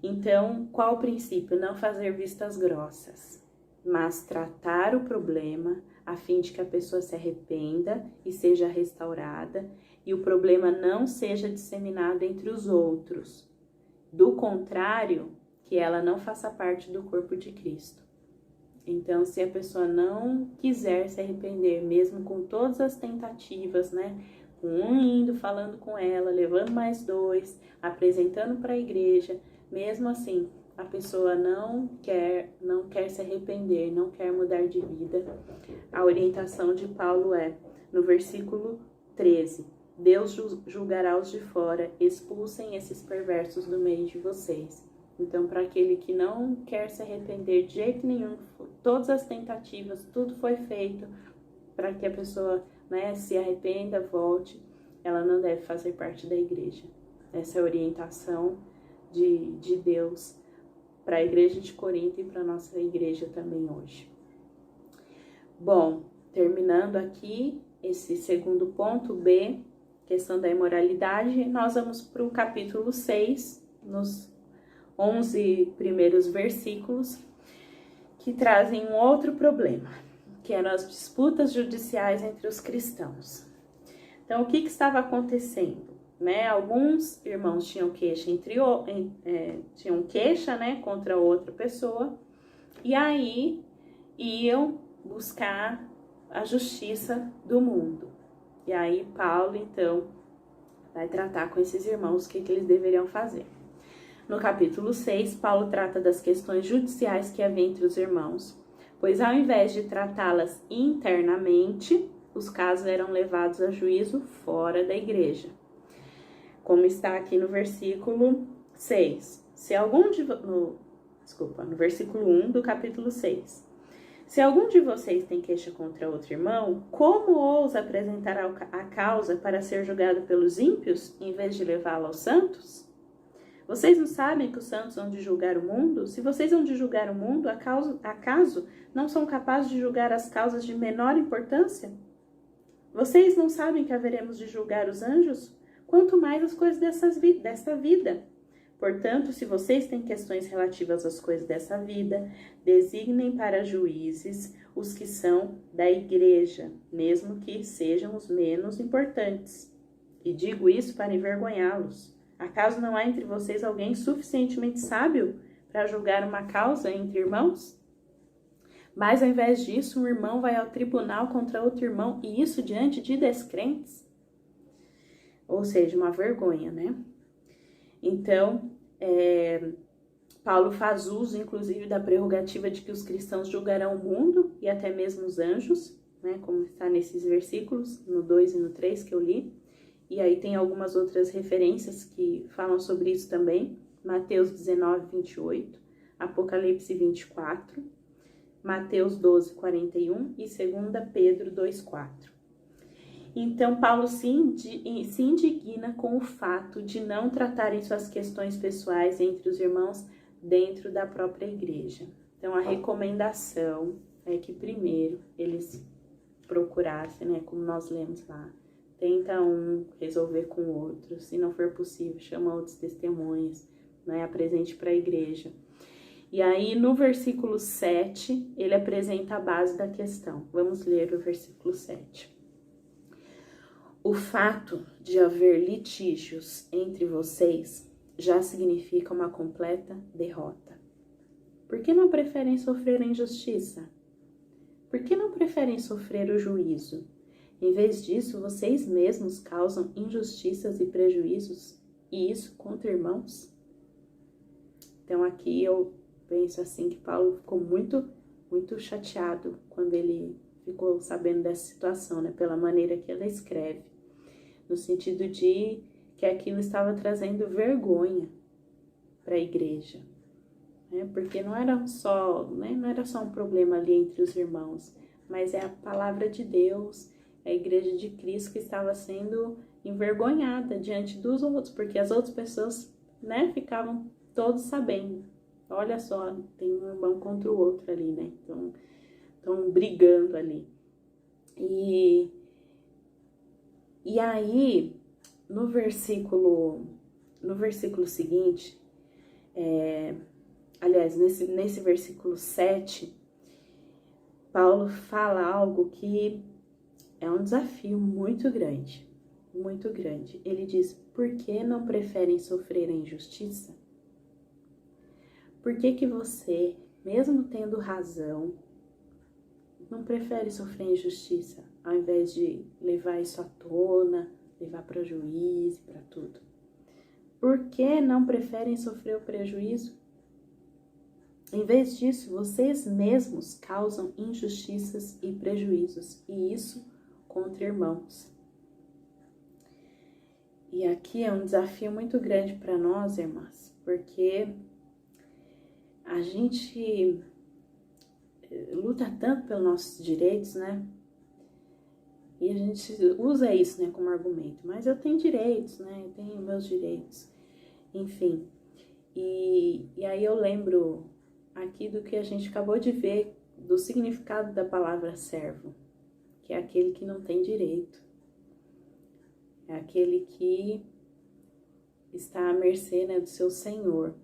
Speaker 1: Então, qual o princípio? Não fazer vistas grossas, mas tratar o problema a fim de que a pessoa se arrependa e seja restaurada e o problema não seja disseminado entre os outros. Do contrário, que ela não faça parte do corpo de Cristo. Então, se a pessoa não quiser se arrepender, mesmo com todas as tentativas, né? Com um indo, falando com ela, levando mais 2, apresentando para a igreja, mesmo assim, a pessoa não quer se arrepender, não quer mudar de vida. A orientação de Paulo é, no versículo 13, Deus julgará os de fora, expulsem esses perversos do meio de vocês. Então, para aquele que não quer se arrepender de jeito nenhum, todas as tentativas, tudo foi feito para que a pessoa, né, se arrependa, volte, ela não deve fazer parte da igreja. Essa é a orientação de Deus para a igreja de Corinto e para a nossa igreja também hoje. Bom, terminando aqui esse segundo ponto, B, questão da imoralidade, nós vamos para o capítulo 6, nos 11 primeiros versículos, que trazem um outro problema, que eram as disputas judiciais entre os cristãos. Então, o que estava acontecendo? Né? Alguns irmãos tinham queixa né, contra outra pessoa, e aí iam buscar a justiça do mundo. E aí Paulo, então, vai tratar com esses irmãos o que eles deveriam fazer. No capítulo 6, Paulo trata das questões judiciais que havia entre os irmãos, pois ao invés de tratá-las internamente, os casos eram levados a juízo fora da igreja. Como está aqui no versículo 6. No versículo 1 do capítulo 6. Se algum de vocês tem queixa contra outro irmão, como ousa apresentar a causa para ser julgado pelos ímpios, em vez de levá-la aos santos? Vocês não sabem que os santos hão de julgar o mundo? Se vocês hão de julgar o mundo, acaso não são capazes de julgar as causas de menor importância? Vocês não sabem que haveremos de julgar os anjos? Quanto mais as coisas desta vida. Portanto, se vocês têm questões relativas às coisas dessa vida, designem para juízes os que são da igreja, mesmo que sejam os menos importantes. E digo isso para envergonhá-los. Acaso não há entre vocês alguém suficientemente sábio para julgar uma causa entre irmãos? Mas, ao invés disso, um irmão vai ao tribunal contra outro irmão, e isso diante de descrentes? Ou seja, uma vergonha, né? Então, Paulo faz uso, inclusive, da prerrogativa de que os cristãos julgarão o mundo e até mesmo os anjos, né? Como está nesses versículos, no 2 e no 3 que eu li. E aí tem algumas outras referências que falam sobre isso também. Mateus 19, 28, Apocalipse 24, Mateus 12, 41 e 2 Pedro 2, 4. Então, Paulo se indigna com o fato de não tratarem suas questões pessoais entre os irmãos dentro da própria igreja. Então, a recomendação é que primeiro eles procurassem, né, como nós lemos lá, tenta um resolver com o outro, se não for possível, chama outros testemunhas, né, apresente para a igreja. E aí, no versículo 7, ele apresenta a base da questão. Vamos ler o versículo 7. O fato de haver litígios entre vocês já significa uma completa derrota. Por que não preferem sofrer a injustiça? Por que não preferem sofrer o juízo? Em vez disso, vocês mesmos causam injustiças e prejuízos, e isso contra irmãos? Então aqui eu penso assim que Paulo ficou muito chateado quando ele ficou sabendo dessa situação, né? Pela maneira que ela escreve. No sentido de que aquilo estava trazendo vergonha para a igreja. né? Porque não era só, né? Não era só um problema ali entre os irmãos, mas é a palavra de Deus, a igreja de Cristo que estava sendo envergonhada diante dos outros, porque as outras pessoas, né, ficavam todos sabendo. Olha só, tem um irmão contra o outro ali, né? Então, estão brigando ali. E aí, no versículo seguinte, aliás, nesse versículo 7, Paulo fala algo que é um desafio muito grande, muito grande. Ele diz: por que não preferem sofrer a injustiça? Por que que você, mesmo tendo razão, não prefere sofrer a injustiça, ao invés de levar isso à tona, levar para o juiz, para tudo? Por que não preferem sofrer o prejuízo? Em vez disso, vocês mesmos causam injustiças e prejuízos, e isso contra irmãos. E aqui é um desafio muito grande para nós, irmãs, porque a gente luta tanto pelos nossos direitos, né? E a gente usa isso, né, como argumento. Mas eu tenho direitos, né? Eu tenho meus direitos. Enfim. E aí eu lembro aqui do que a gente acabou de ver, do significado da palavra servo, que é aquele que não tem direito. É aquele que está à mercê, né, do seu senhor.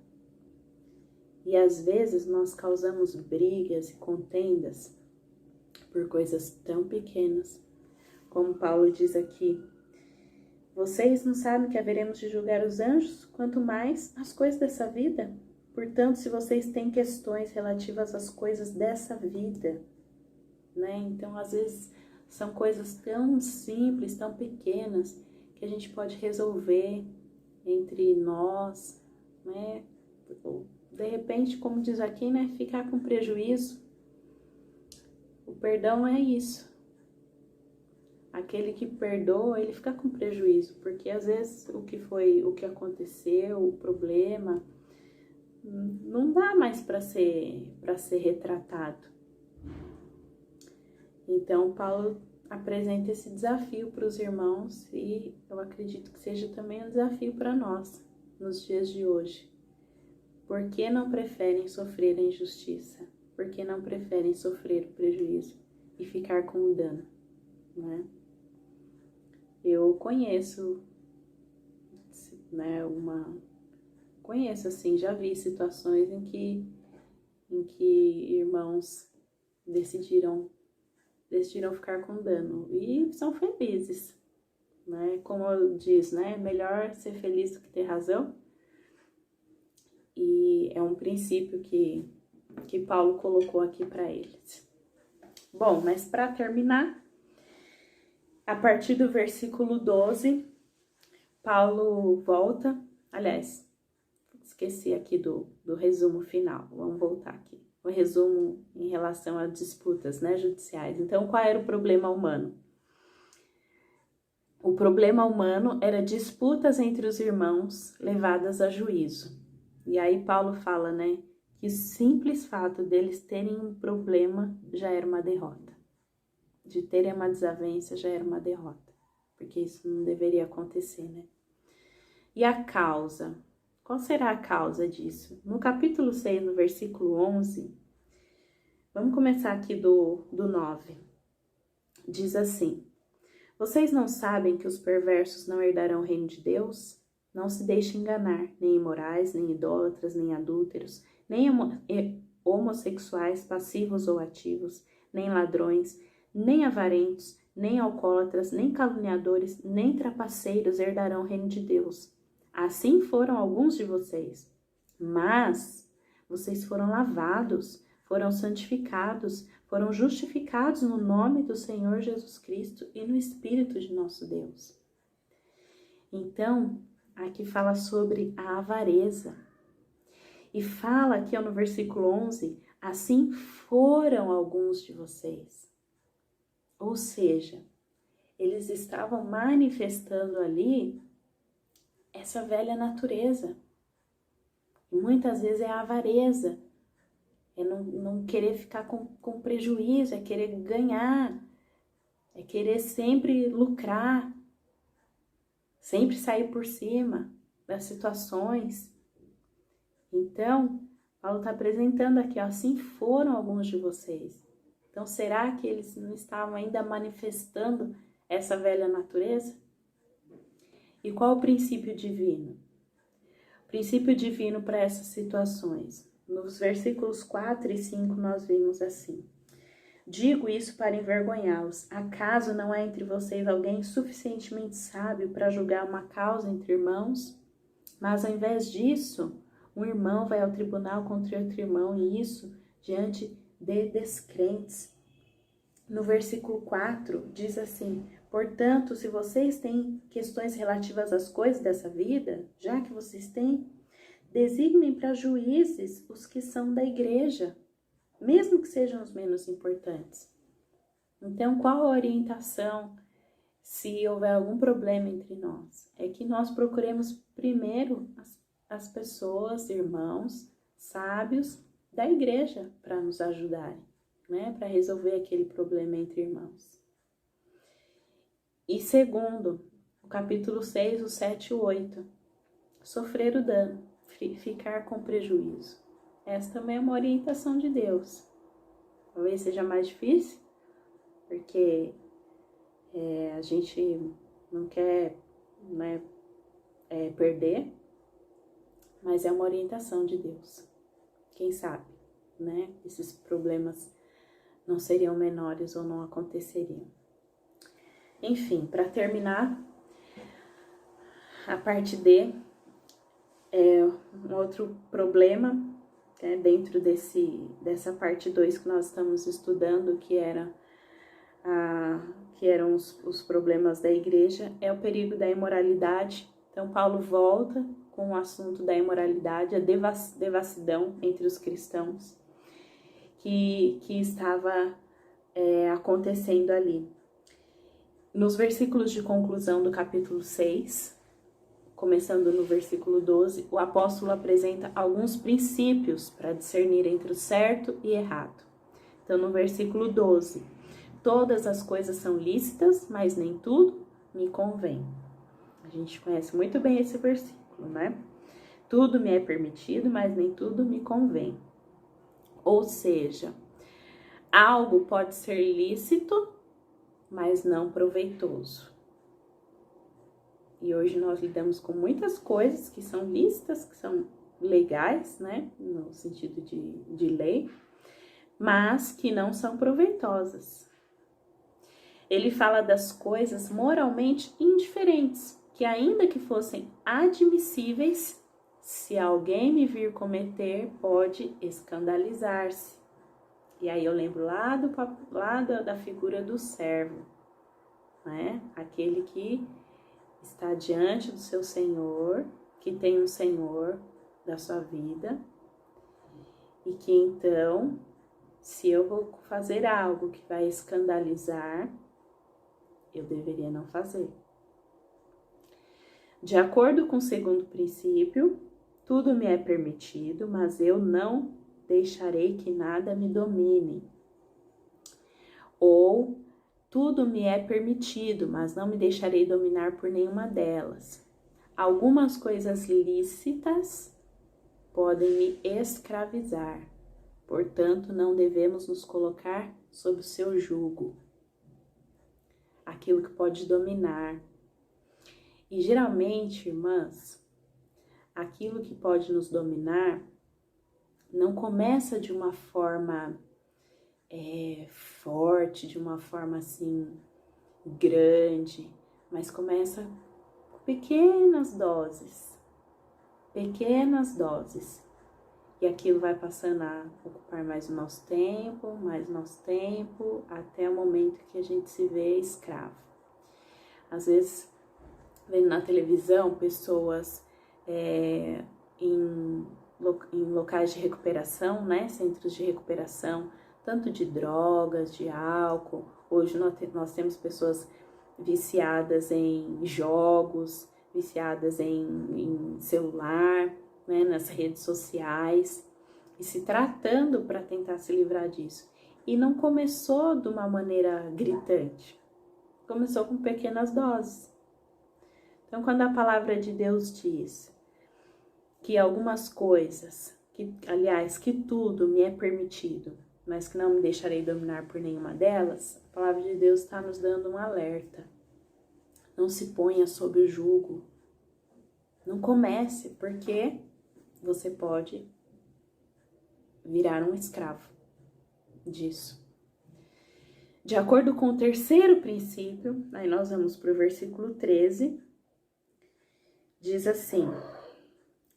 Speaker 1: E às vezes nós causamos brigas e contendas por coisas tão pequenas. Como Paulo diz aqui: vocês não sabem que haveremos de julgar os anjos, quanto mais as coisas dessa vida? Portanto, se vocês têm questões relativas às coisas dessa vida, né? Então, às vezes, são coisas tão simples, tão pequenas, que a gente pode resolver entre nós, né? De repente, como diz aqui, né? Ficar com prejuízo. O perdão é isso. Aquele que perdoa, ele fica com prejuízo, porque às vezes o que aconteceu, o problema, não dá mais para ser retratado. Então, Paulo apresenta esse desafio para os irmãos e eu acredito que seja também um desafio para nós nos dias de hoje. Por que não preferem sofrer a injustiça? Por que não preferem sofrer o prejuízo e ficar com o dano, né? Eu conheço, né, conheço assim, já vi situações em que irmãos decidiram ficar com dano e são felizes, né? Como diz, né, melhor ser feliz do que ter razão. E é um princípio que Paulo colocou aqui para eles. Bom, mas para terminar, a partir do versículo 12, Paulo volta, aliás, esqueci aqui do resumo final, vamos voltar aqui. O resumo em relação a disputas, né, judiciais. Então, qual era o problema humano? O problema humano era disputas entre os irmãos levadas a juízo. E aí Paulo fala, né, que o simples fato deles terem um problema já era uma derrota. De terem uma desavença já era uma derrota. Porque isso não deveria acontecer, né? E a causa? Qual será a causa disso? No capítulo 6, no versículo 11, vamos começar aqui do 9. Diz assim: vocês não sabem que os perversos não herdarão o reino de Deus? Não se deixem enganar, nem imorais, nem idólatras, nem adúlteros, nem homossexuais, passivos ou ativos, nem ladrões, nem avarentos, nem alcoólatras, nem caluniadores, nem trapaceiros herdarão o reino de Deus. Assim foram alguns de vocês. Mas vocês foram lavados, foram santificados, foram justificados no nome do Senhor Jesus Cristo e no Espírito de nosso Deus. Então, aqui fala sobre a avareza. E fala aqui no versículo 11, assim foram alguns de vocês. Ou seja, eles estavam manifestando ali essa velha natureza. E muitas vezes é a avareza, é não querer ficar com prejuízo, é querer ganhar, é querer sempre lucrar, sempre sair por cima das situações. Então, Paulo está apresentando aqui, ó, assim foram alguns de vocês. Então, será que eles não estavam ainda manifestando essa velha natureza? E qual o princípio divino? O princípio divino para essas situações. Nos versículos 4 e 5 nós vimos assim: digo isso para envergonhá-los. Acaso não há entre vocês alguém suficientemente sábio para julgar uma causa entre irmãos? Mas ao invés disso, um irmão vai ao tribunal contra outro irmão, e isso diante de descrentes. No versículo 4 diz assim: portanto, se vocês têm questões relativas às coisas dessa vida, já que vocês têm, designem para juízes os que são da igreja, mesmo que sejam os menos importantes. Então, qual a orientação se houver algum problema entre nós? É que nós procuremos primeiro as pessoas, irmãos, sábios da igreja para nos ajudarem, né? Para resolver aquele problema entre irmãos. E segundo, o capítulo 6, o 7 e o 8, sofrer o dano, ficar com prejuízo. Essa também é uma orientação de Deus. Talvez seja mais difícil, porque a gente não quer, né, perder, mas é uma orientação de Deus. Quem sabe, né? Esses problemas não seriam menores ou não aconteceriam. Enfim, para terminar, a parte D é um outro problema, né, dentro dessa parte 2 que nós estamos estudando, que eram os problemas da igreja, é o perigo da imoralidade. Então, Paulo volta com o assunto da imoralidade, a devassidão entre os cristãos que estava acontecendo ali. Nos versículos de conclusão do capítulo 6, começando no versículo 12, o apóstolo apresenta alguns princípios para discernir entre o certo e errado. Então, no versículo 12, todas as coisas são lícitas, mas nem tudo me convém. A gente conhece muito bem esse versículo, né? Tudo me é permitido, mas nem tudo me convém. Ou seja, algo pode ser lícito, mas não proveitoso. E hoje nós lidamos com muitas coisas que são lícitas, que são legais, né? No sentido de lei, mas que não são proveitosas. Ele fala das coisas moralmente indiferentes, que ainda que fossem admissíveis, se alguém me vir cometer, pode escandalizar-se. E aí eu lembro lá da figura do servo, né? Aquele que está diante do seu Senhor, que tem um Senhor da sua vida, e que então, se eu vou fazer algo que vai escandalizar, eu deveria não fazer. De acordo com o segundo princípio, tudo me é permitido, mas eu não deixarei que nada me domine. Ou, tudo me é permitido, mas não me deixarei dominar por nenhuma delas. Algumas coisas lícitas podem me escravizar, portanto, não devemos nos colocar sob o seu jugo. Aquilo que pode dominar. E geralmente, irmãs, aquilo que pode nos dominar não começa de uma forma forte, de uma forma assim grande, mas começa com pequenas doses, e aquilo vai passando a ocupar mais o nosso tempo, até o momento que a gente se vê escravo. Às vezes, vendo na televisão pessoas em locais de recuperação, né, centros de recuperação, tanto de drogas, de álcool. Hoje nós temos pessoas viciadas em jogos, viciadas em celular, né, nas redes sociais e se tratando para tentar se livrar disso. E não começou de uma maneira gritante, começou com pequenas doses. Então, quando a palavra de Deus diz que algumas coisas, que tudo me é permitido, mas que não me deixarei dominar por nenhuma delas, a palavra de Deus está nos dando um alerta. Não se ponha sob o jugo. Não comece, porque você pode virar um escravo disso. De acordo com o terceiro princípio, aí nós vamos para o versículo 13, diz assim: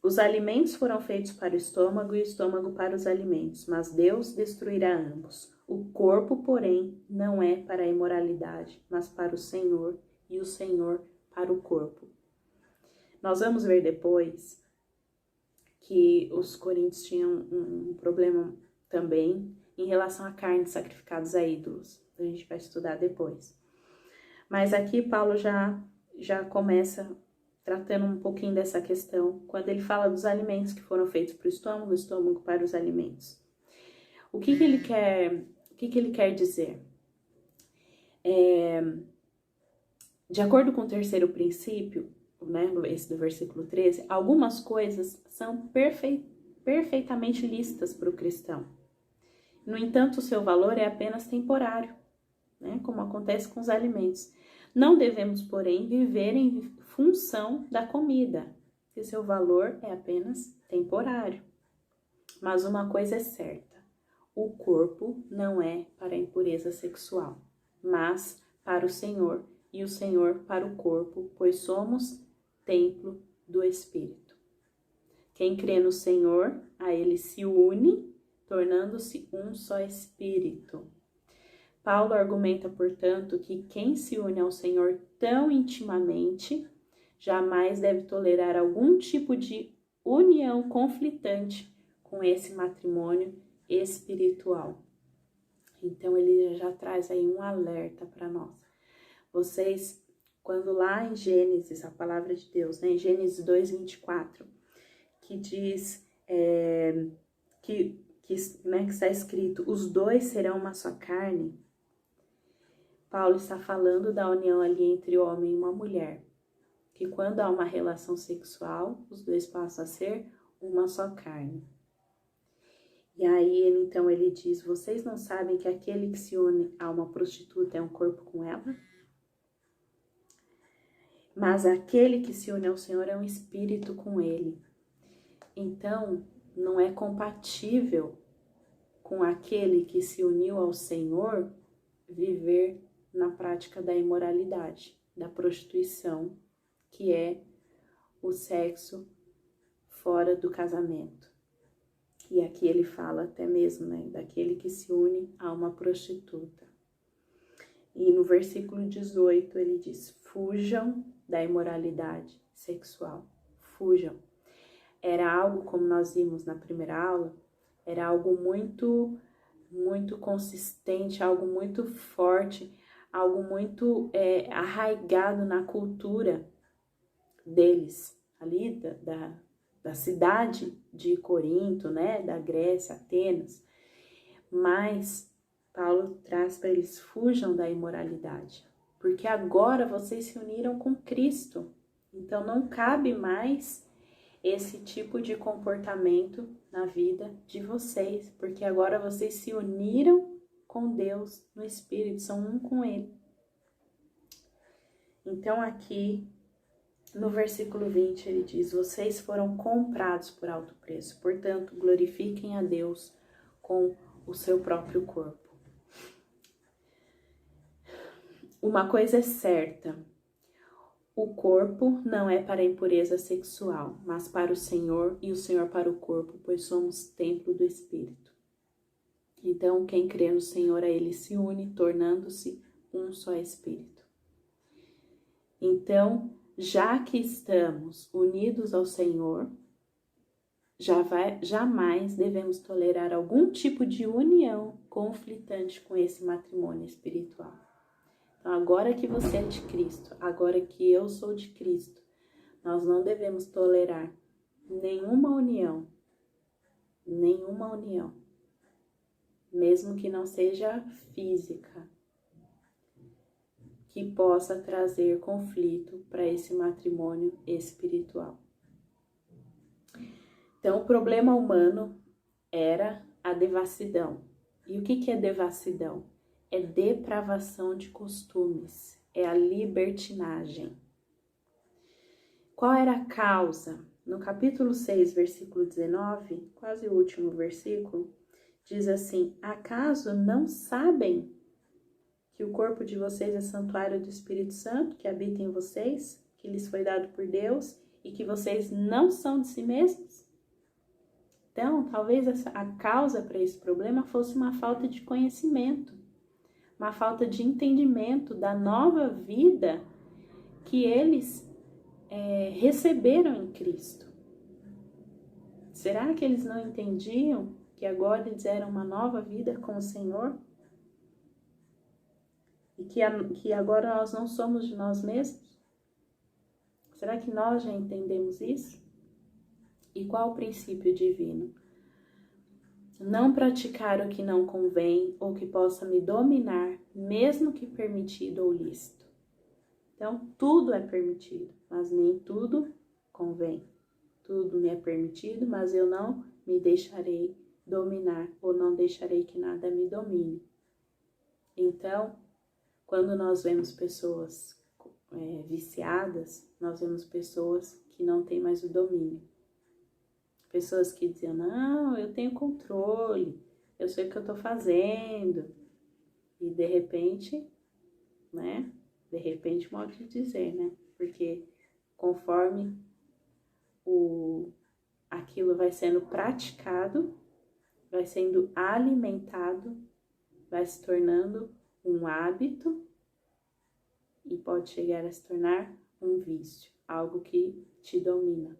Speaker 1: os alimentos foram feitos para o estômago e o estômago para os alimentos, mas Deus destruirá ambos. O corpo, porém, não é para a imoralidade, mas para o Senhor, e o Senhor para o corpo. Nós vamos ver depois que os coríntios tinham um problema também em relação à carne sacrificados a ídolos. A gente vai estudar depois. Mas aqui Paulo já começa tratando um pouquinho dessa questão, quando ele fala dos alimentos que foram feitos para o estômago para os alimentos. O que ele quer dizer? De acordo com o terceiro princípio, né, esse do versículo 13, algumas coisas são perfeitamente lícitas para o cristão. No entanto, o seu valor é apenas temporário, né, como acontece com os alimentos. Não devemos, porém, viver em função da comida, que seu valor é apenas temporário. Mas uma coisa é certa: o corpo não é para a impureza sexual, mas para o Senhor, e o Senhor para o corpo, pois somos templo do Espírito. Quem crê no Senhor, a ele se une, tornando-se um só Espírito. Paulo argumenta, portanto, que quem se une ao Senhor tão intimamente jamais deve tolerar algum tipo de união conflitante com esse matrimônio espiritual. Então, ele já traz aí um alerta para nós. Vocês, quando lá em Gênesis, a palavra de Deus, né, em Gênesis 2:24, que diz que está escrito, os dois serão uma só carne, Paulo está falando da união ali entre o homem e uma mulher, que quando há uma relação sexual, os dois passam a ser uma só carne. E aí, então, ele diz, vocês não sabem que aquele que se une a uma prostituta é um corpo com ela? Mas aquele que se une ao Senhor é um espírito com ele. Então, não é compatível com aquele que se uniu ao Senhor viver na prática da imoralidade, da prostituição, que é o sexo fora do casamento. E aqui ele fala até mesmo, né, daquele que se une a uma prostituta. E no versículo 18 ele diz, fujam da imoralidade sexual, fujam. Era algo, como nós vimos na primeira aula, era algo muito consistente, algo muito forte, algo muito arraigado na cultura deles, ali da cidade de Corinto, né, da Grécia, Atenas. Mas Paulo traz para eles, fujam da imoralidade, porque agora vocês se uniram com Cristo, então não cabe mais esse tipo de comportamento na vida de vocês, porque agora vocês se uniram com Deus no Espírito, são um com Ele. Então aqui no versículo 20 ele diz, vocês foram comprados por alto preço, portanto glorifiquem a Deus com o seu próprio corpo. Uma coisa é certa, o corpo não é para a impureza sexual, mas para o Senhor e o Senhor para o corpo, pois somos templo do Espírito. Então, quem crê no Senhor, a ele se une, tornando-se um só Espírito. Então, já que estamos unidos ao Senhor, jamais devemos tolerar algum tipo de união conflitante com esse matrimônio espiritual. Então, agora que você é de Cristo, agora que eu sou de Cristo, nós não devemos tolerar nenhuma união, mesmo que não seja física, que possa trazer conflito para esse matrimônio espiritual. Então, o problema humano era a devassidão. E o que é devassidão? É depravação de costumes, é a libertinagem. Qual era a causa? No capítulo 6, versículo 19, quase o último versículo, diz assim: acaso não sabem que o corpo de vocês é santuário do Espírito Santo, que habita em vocês, que lhes foi dado por Deus, e que vocês não são de si mesmos? Então, talvez a causa para esse problema fosse uma falta de conhecimento, uma falta de entendimento da nova vida que eles receberam em Cristo. Será que eles não entendiam que agora eles eram uma nova vida com o Senhor? E que agora nós não somos de nós mesmos? Será que nós já entendemos isso? E qual o princípio divino? Não praticar o que não convém ou que possa me dominar, mesmo que permitido ou lícito. Então, tudo é permitido, mas nem tudo convém. Tudo me é permitido, mas eu não me deixarei dominar ou não deixarei que nada me domine. Então, quando nós vemos pessoas viciadas, nós vemos pessoas que não têm mais o domínio. Pessoas que diziam, não, eu tenho controle, eu sei o que eu tô fazendo. E de repente, De repente, modo de dizer, Porque conforme aquilo vai sendo praticado, vai sendo alimentado, vai se tornando um hábito e pode chegar a se tornar um vício, algo que te domina.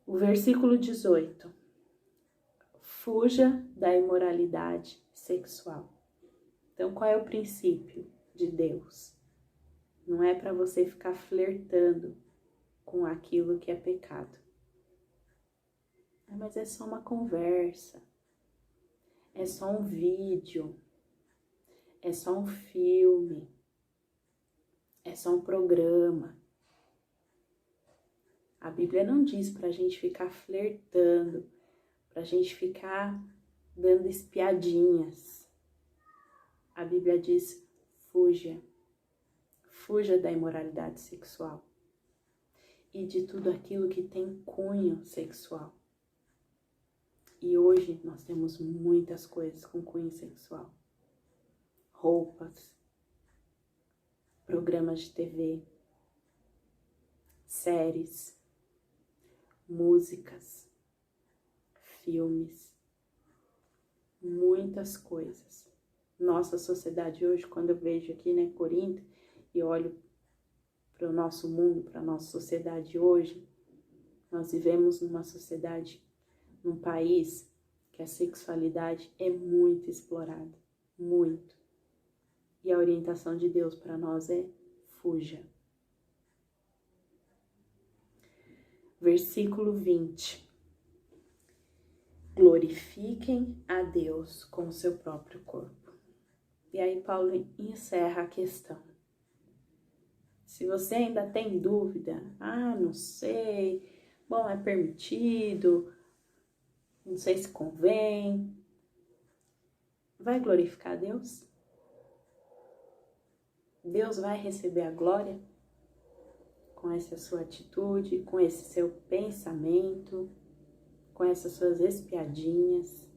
Speaker 1: O versículo 18. Fuja da imoralidade sexual. Então, qual é o princípio de Deus? Não é para você ficar flertando com aquilo que é pecado. Mas é só uma conversa, é só um vídeo, é só um filme, é só um programa. A Bíblia não diz para a gente ficar flertando, para a gente ficar dando espiadinhas. A Bíblia diz, fuja da imoralidade sexual e de tudo aquilo que tem cunho sexual. E hoje nós temos muitas coisas com cunho sexual. Roupas, programas de TV, séries, músicas, filmes, muitas coisas. Nossa sociedade hoje, quando eu vejo aqui, Corinto, e olho para o nosso mundo, para a nossa sociedade hoje, nós vivemos numa sociedade, num país que a sexualidade é muito explorada, muito. E a orientação de Deus para nós é fuja. Versículo 20. Glorifiquem a Deus com o seu próprio corpo. E aí Paulo encerra a questão. Se você ainda tem dúvida, não sei, bom, é permitido, não sei se convém, vai glorificar a Deus? Deus vai receber a glória com essa sua atitude, com esse seu pensamento, com essas suas espiadinhas?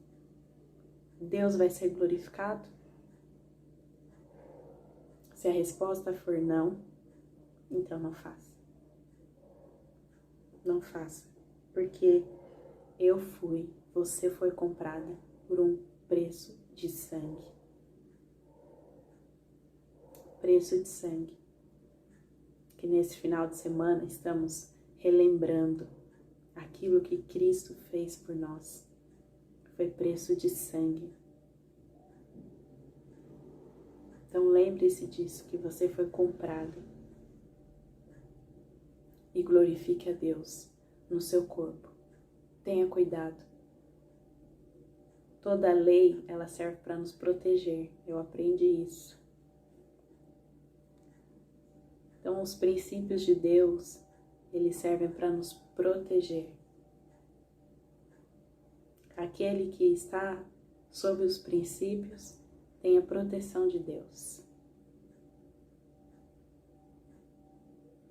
Speaker 1: Deus vai ser glorificado? Se a resposta for não, então não faça. Não faça, porque você foi comprada por um preço de sangue. Preço de sangue. Que nesse final de semana estamos relembrando aquilo que Cristo fez por nós. Foi preço de sangue. Então lembre-se disso, que você foi comprado. e glorifique a Deus no seu corpo. Tenha cuidado. Toda lei, ela serve para nos proteger. Eu aprendi isso. Então, os princípios de Deus, eles servem para nos proteger. Aquele que está sob os princípios tem a proteção de Deus.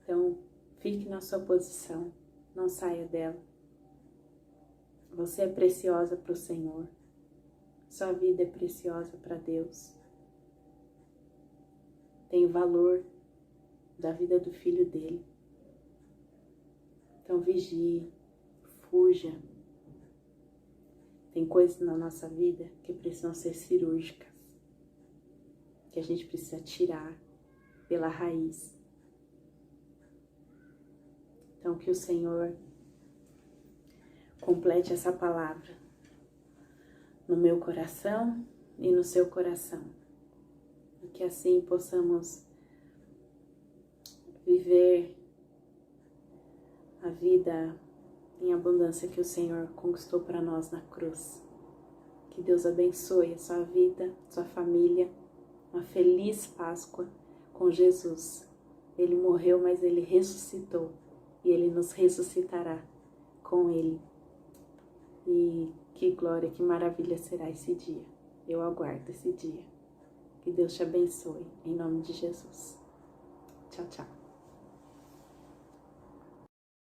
Speaker 1: Então, fique na sua posição, não saia dela. Você é preciosa para o Senhor. Sua vida é preciosa para Deus. Tem o valor da vida do Filho dele. Então vigie, fuja. Tem coisas na nossa vida que precisam ser cirúrgicas, que a gente precisa tirar pela raiz. Então que o Senhor complete essa palavra no meu coração e no seu coração. E que assim possamos viver a vida em abundância que o Senhor conquistou para nós na cruz. Que Deus abençoe a sua vida, sua família. Uma feliz Páscoa com Jesus. Ele morreu, mas Ele ressuscitou. E Ele nos ressuscitará com Ele. E que glória, que maravilha será esse dia. Eu aguardo esse dia. Que Deus te abençoe, em nome de Jesus. Tchau, tchau.